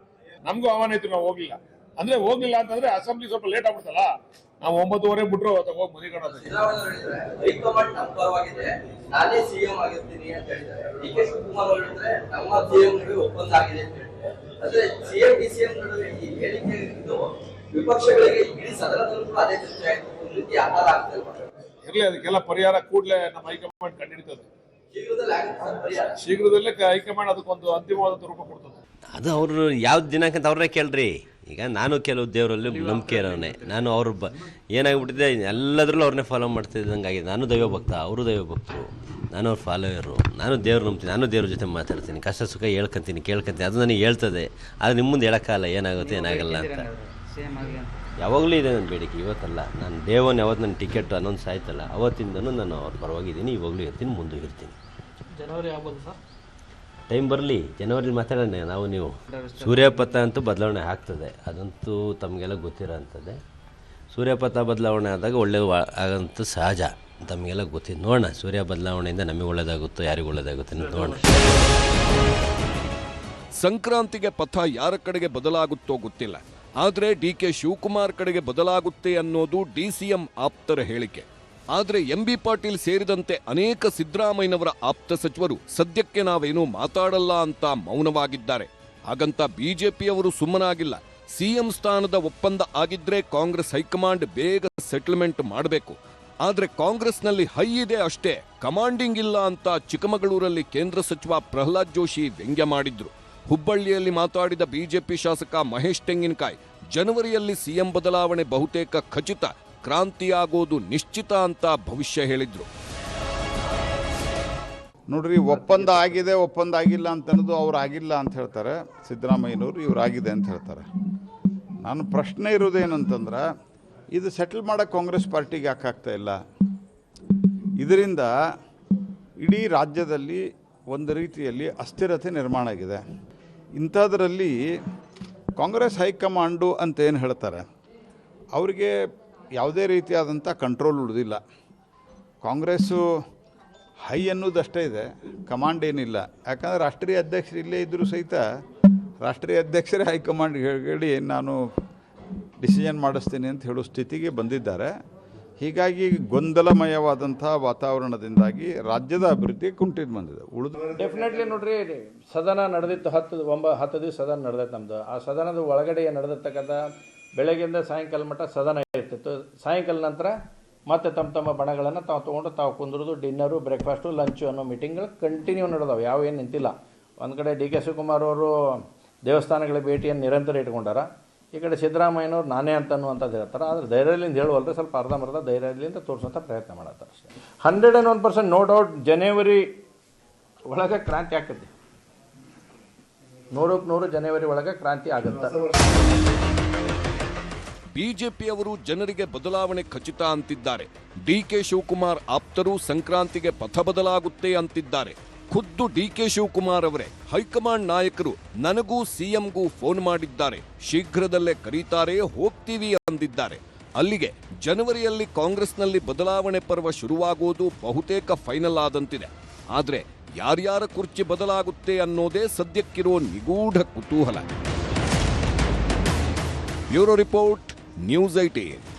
ನಮಗೂ ಆಹ್ವಾನ ಇತ್ತು, ನಾವು ಹೋಗ್ಲಿಲ್ಲ. ಅಂದ್ರೆ ಹೋಗ್ಲಿಲ್ಲ ಅಂತಂದ್ರೆ ಅಸೆಂಬ್ಲಿ ಸ್ವಲ್ಪ ಲೇಟ್ ಆಗ್ಬಿಡ್ತಲ್ಲ. ನಾವು 9:30 ಬಿಟ್ರು ಹೋಗಿ ಮನೆ ಕಡೆ ಹೈಕಮಾಂಡ್ ನಮ್ಮ ಪರವಾಗಿದೆ, ನಾನೇ ಸಿಎಂ ಆಗಿರ್ತೀನಿ ಅಂತ ಹೇಳಿದ್ದಾರೆ. ಡಿಕೆ ಶಿವಕುಮಾರ್ ಅವರು ಹೇಳಿದ್ರೆ ನಮ್ಮ ಸಿಎಂ ಒಪ್ಪಂದ ಆಗಿದೆ ಅಂತ ಹೇಳಿದ್ದಾರೆ. ಅಂದ್ರೆ ಸಿಎಂ ಡಿಸಿಎಂ ನಡುವೆ ಈ ಹೇಳಿಕೆ ಇದು ವಿಪಕ್ಷಗಳಿಗೆ ಇಡೀ ಸದನದಲ್ಲೂ ಕೂಡ ಅದೇ ಚರ್ಚೆ ಆಯ್ತು. ಒಂದು ರೀತಿ ಆಧಾರ ಆಗ್ತಿಲ್ವಾ? ಇರಲಿ, ಅದಕ್ಕೆಲ್ಲ ಪರಿಹಾರ ಕೂಡಲೇ ನಮ್ಮ ಹೈಕಮಾಂಡ್ ಕಂಡುಹಿಡಿತದೆ. ಶೀಘ್ರದಲ್ಲೇ ಆಗುತ್ತೆ ಸರ್ ಪರಿಹಾರ. ಶೀಘ್ರದಲ್ಲೇ ಹೈಕಮಾಂಡ್ ಅದಕ್ಕೊಂದು ಅಂತಿಮವಾದ ರೂಪ ಕೊಡ್ತದೆ. ಅದು ಅವರು ಯಾವ ದಿನಾಂಕ ಅಂತ ಅವ್ರನ್ನೇ ಕೇಳ್ರಿ. ಈಗ ನಾನು ಕೆಲವು ದೇವರಲ್ಲಿ ನಂಬಿಕೆ ಇರೋನೆ, ನಾನು ಅವ್ರ ಏನಾಗ್ಬಿಟ್ಟಿದೆ ಎಲ್ಲದರಲ್ಲೂ ಅವ್ರನ್ನೇ ಫಾಲೋ ಮಾಡ್ತಿದ್ದಂಗೆ ಆಗಿದೆ. ನಾನು ದೈವ ಭಕ್ತ, ಅವರು ದೈವ ಭಕ್ತರು, ನಾನು ಅವ್ರ ಫಾಲೋಯರು, ನಾನು ದೇವ್ರು ನಂಬ್ತೀನಿ, ನಾನು ದೇವ್ರ ಜೊತೆ ಮಾತಾಡ್ತೀನಿ, ಕಷ್ಟ ಸುಖ ಹೇಳ್ಕೊಂತೀನಿ, ಕೇಳ್ಕೊಂತೀನಿ. ಅದು ನನಗೆ ಹೇಳ್ತದೆ. ಆದರೆ ನಿಮ್ಮ ಮುಂದೆ ಹೇಳೋಕ್ಕಾಗಲ್ಲ ಏನಾಗುತ್ತೆ ಏನಾಗಲ್ಲ ಅಂತ. ಯಾವಾಗಲೂ ಇದೆ ನನ್ನ ಬೇಡಿಕೆ, ಇವತ್ತಲ್ಲ. ನಾನು ದೇವನ್ ಯಾವತ್ತು ನನ್ನ ಟಿಕೆಟ್ ಅನೌನ್ಸ್ ಆಯ್ತಲ್ಲ ಅವತ್ತಿಂದನೂ ನಾನು ಅವ್ರ ಪರವಾಗಿದ್ದೀನಿ, ಇವಾಗಲೂ ಇರ್ತೀನಿ, ಮುಂದೆ ಇರ್ತೀನಿ. ಜನವರಿ ಆಗ್ಬೋದು ಸರ್, ಟೈಮ್ ಬರಲಿ, ಜನವರಿ ಮಾತಾಡೋಣ ನಾವು ನೀವು. ಸೂರ್ಯಪಥ ಅಂತೂ ಬದಲಾವಣೆ ಆಗ್ತದೆ, ಅದಂತೂ ತಮಗೆಲ್ಲ ಗೊತ್ತಿರೋ ಅಂಥದ್ದೇ. ಸೂರ್ಯಪಥ ಬದಲಾವಣೆ ಆದಾಗ ಒಳ್ಳೆ ಆಗಂತೂ ಸಹಜ, ತಮಗೆಲ್ಲ ಗೊತ್ತಿದ್ದು. ನೋಡೋಣ, ಸೂರ್ಯ ಬದಲಾವಣೆಯಿಂದ ನಮಗೆ ಒಳ್ಳೇದಾಗುತ್ತೋ ಯಾರಿಗೂ ಒಳ್ಳೇದಾಗುತ್ತೆ ನೋಡೋಣ. ಸಂಕ್ರಾಂತಿಗೆ ಪಥ ಯಾರ ಕಡೆಗೆ ಬದಲಾಗುತ್ತೋ ಗೊತ್ತಿಲ್ಲ, ಆದರೆ ಡಿಕೆ ಶಿವಕುಮಾರ್ ಕಡೆಗೆ ಬದಲಾಗುತ್ತೆ ಅನ್ನೋದು ಡಿಸಿಎಂ ಆಪ್ತರ ಹೇಳಿಕೆ. ಆದರೆ ಎಂಬಿ ಪಾಟೀಲ್ ಸೇರಿದಂತೆ ಅನೇಕ ಸಿದ್ದರಾಮಯ್ಯನವರ ಆಪ್ತ ಸಚಿವರು ಸದ್ಯಕ್ಕೆ ನಾವೇನೂ ಮಾತಾಡಲ್ಲ ಅಂತ ಮೌನವಾಗಿದ್ದಾರೆ. ಹಾಗಂತ ಬಿಜೆಪಿಯವರು ಸುಮ್ಮನಾಗಿಲ್ಲ. ಸಿಎಂ ಸ್ಥಾನದ ಒಪ್ಪಂದ ಆಗಿದ್ರೆ ಕಾಂಗ್ರೆಸ್ ಹೈಕಮಾಂಡ್ ಬೇಗ ಸೆಟಲ್ಮೆಂಟ್ ಮಾಡಬೇಕು. ಆದರೆ ಕಾಂಗ್ರೆಸ್ನಲ್ಲಿ ಹೈ ಇದೆ ಅಷ್ಟೇ, ಕಮಾಂಡಿಂಗ್ ಇಲ್ಲ ಅಂತ ಚಿಕ್ಕಮಗಳೂರಲ್ಲಿ ಕೇಂದ್ರ ಸಚಿವ ಪ್ರಹ್ಲಾದ್ ಜೋಶಿ ವ್ಯಂಗ್ಯ ಮಾಡಿದ್ರು. ಹುಬ್ಬಳ್ಳಿಯಲ್ಲಿ ಮಾತಾಡಿದ ಬಿಜೆಪಿ ಶಾಸಕ ಮಹೇಶ್ ತೆಂಗಿನಕಾಯಿ ಜನವರಿಯಲ್ಲಿ ಸಿಎಂ ಬದಲಾವಣೆ ಬಹುತೇಕ ಖಚಿತ, ಕ್ರಾಂತಿಯಾಗೋದು ನಿಶ್ಚಿತ ಅಂತ ಭವಿಷ್ಯ ಹೇಳಿದ್ರು. ನೋಡ್ರಿ, ಒಪ್ಪಂದ ಆಗಿದೆ ಒಪ್ಪಂದ ಆಗಿಲ್ಲ ಅಂತನ್ನೋದು ಅವ್ರು ಆಗಿಲ್ಲ ಅಂತ ಹೇಳ್ತಾರೆ ಸಿದ್ದರಾಮಯ್ಯನವರು, ಇವ್ರು ಆಗಿದೆ ಅಂತ ಹೇಳ್ತಾರೆ. ನಾನು ಪ್ರಶ್ನೆ ಇರೋದೇನಂತಂದ್ರೆ, ಇದು ಸೆಟಲ್ ಮಾಡೋಕ್ಕೆ ಕಾಂಗ್ರೆಸ್ ಪಾರ್ಟಿಗೆ ಯಾಕೆ ಆಗ್ತಾ ಇಲ್ಲ? ಇದರಿಂದ ಇಡೀ ರಾಜ್ಯದಲ್ಲಿ ಒಂದು ರೀತಿಯಲ್ಲಿ ಅಸ್ಥಿರತೆ ನಿರ್ಮಾಣ ಆಗಿದೆ. ಇಂಥದ್ರಲ್ಲಿ ಕಾಂಗ್ರೆಸ್ ಹೈಕಮಾಂಡು ಅಂತ ಏನು ಹೇಳ್ತಾರೆ, ಅವರಿಗೆ ಯಾವುದೇ ರೀತಿಯಾದಂಥ ಕಂಟ್ರೋಲ್ ಉಳಿದಿಲ್ಲ. ಕಾಂಗ್ರೆಸ್ಸು ಹೈ ಅನ್ನೋದಷ್ಟೇ ಇದೆ, ಕಮಾಂಡ್ ಏನಿಲ್ಲ. ಯಾಕಂದರೆ ರಾಷ್ಟ್ರೀಯ ಅಧ್ಯಕ್ಷರು ಇಲ್ಲೇ ಇದ್ದರೂ ಸಹಿತ ರಾಷ್ಟ್ರೀಯ ಅಧ್ಯಕ್ಷರೇ ಹೈಕಮಾಂಡ್ ಹೇಳಿ ನಾನು ಡಿಸಿಷನ್ ಮಾಡಿಸ್ತೀನಿ ಅಂತ ಹೇಳೋ ಸ್ಥಿತಿಗೆ ಬಂದಿದ್ದಾರೆ. ಹೀಗಾಗಿ ಗೊಂದಲಮಯವಾದಂಥ ವಾತಾವರಣದಿಂದಾಗಿ ರಾಜ್ಯದ ಅಭಿವೃದ್ಧಿ ಕುಂಠಿತ ಬಂದಿದೆ. ಡೆಫಿನೆಟ್ಲಿ ನೋಡ್ರಿ, ಸದನ ನಡೆದಿತ್ತು 10 ದಿವಸ ಸದನ ನಡೆದೈತೆ ನಮ್ಮದು. ಆ ಸದನದ ಒಳಗಡೆ ನಡೆದಿರ್ತಕ್ಕಂಥ ಬೆಳಗ್ಗೆಯಿಂದ ಸಾಯಂಕಾಲ ಮಟ್ಟ ಸದನ ಇರ್ತಿತ್ತು. ಸಾಯಂಕಾಲ ನಂತರ ಮತ್ತೆ ತಮ್ಮ ಬಣಗಳನ್ನು ತಾವು ತೊಗೊಂಡು ತಾವು ಕುಂದ್ರದು, ಡಿನ್ನರು, ಬ್ರೇಕ್ಫಾಸ್ಟು, ಲಂಚು ಅನ್ನೋ ಮೀಟಿಂಗ್ಗಳು ಕಂಟಿನ್ಯೂ ನಡೆದವು, ಯಾವ ಏನು ನಿಂತಿಲ್ಲ. ಒಂದು ಕಡೆ ಡಿ ಕೆ ಶಿವಕುಮಾರ್ ಅವರು ದೇವಸ್ಥಾನಗಳ ಭೇಟಿಯನ್ನು ನಿರಂತರ ಇಟ್ಕೊಂಡಾರ, ಈ ಕಡೆ ಸಿದ್ದರಾಮಯ್ಯನವ್ರು ನಾನೇ ಅಂತ ಅನ್ನುವಂಥದ್ದು ಹೇಳ್ತಾರೆ. ಆದರೆ ಧೈರ್ಯದಿಂದ ಹೇಳುವಲ್ರಿ, ಸ್ವಲ್ಪ ಅರ್ಧಂಬರ್ಧ ಧೈರ್ಯದಿಂದ ತೋರಿಸುವಂಥ ಪ್ರಯತ್ನ ಮಾಡತ್ತಾರೆ ಅಷ್ಟೇ. 101% ನೋ ಡೌಟ್ ಜನವರಿ ಒಳಗೆ ಕ್ರಾಂತಿ ಆಗ್ತದೆ. 100% ಜನವರಿ ಒಳಗೆ ಕ್ರಾಂತಿ ಆಗುತ್ತೆ. ಬಿಜೆಪಿಯವರು ಜನರಿಗೆ ಬದಲಾವಣೆ ಖಚಿತ ಅಂತಿದ್ದಾರೆ. ಡಿಕೆ ಶಿವಕುಮಾರ್ ಆಪ್ತರು ಸಂಕ್ರಾಂತಿಗೆ ಪಥ ಬದಲಾಗುತ್ತೆ ಅಂತಿದ್ದಾರೆ. ಖುದ್ದು ಡಿಕೆ ಶಿವಕುಮಾರ್ ಅವರೇ ಹೈಕಮಾಂಡ್ ನಾಯಕರು ನನಗೂ ಸಿಎಂಗೂ ಫೋನ್ ಮಾಡಿದ್ದಾರೆ, ಶೀಘ್ರದಲ್ಲೇ ಕರೀತಾರೆ, ಹೋಗ್ತೀವಿ ಅಂದಿದ್ದಾರೆ. ಅಲ್ಲಿಗೆ ಜನವರಿಯಲ್ಲಿ ಕಾಂಗ್ರೆಸ್ನಲ್ಲಿ ಬದಲಾವಣೆ ಪರ್ವ ಶುರುವಾಗುವುದು ಬಹುತೇಕ ಫೈನಲ್ ಆದಂತಿದೆ. ಆದರೆ ಯಾರ್ಯಾರ ಕುರ್ಚಿ ಬದಲಾಗುತ್ತೆ ಅನ್ನೋದೇ ಸದ್ಯಕ್ಕಿರೋ ನಿಗೂಢ ಕುತೂಹಲ. Bureau report, news 18.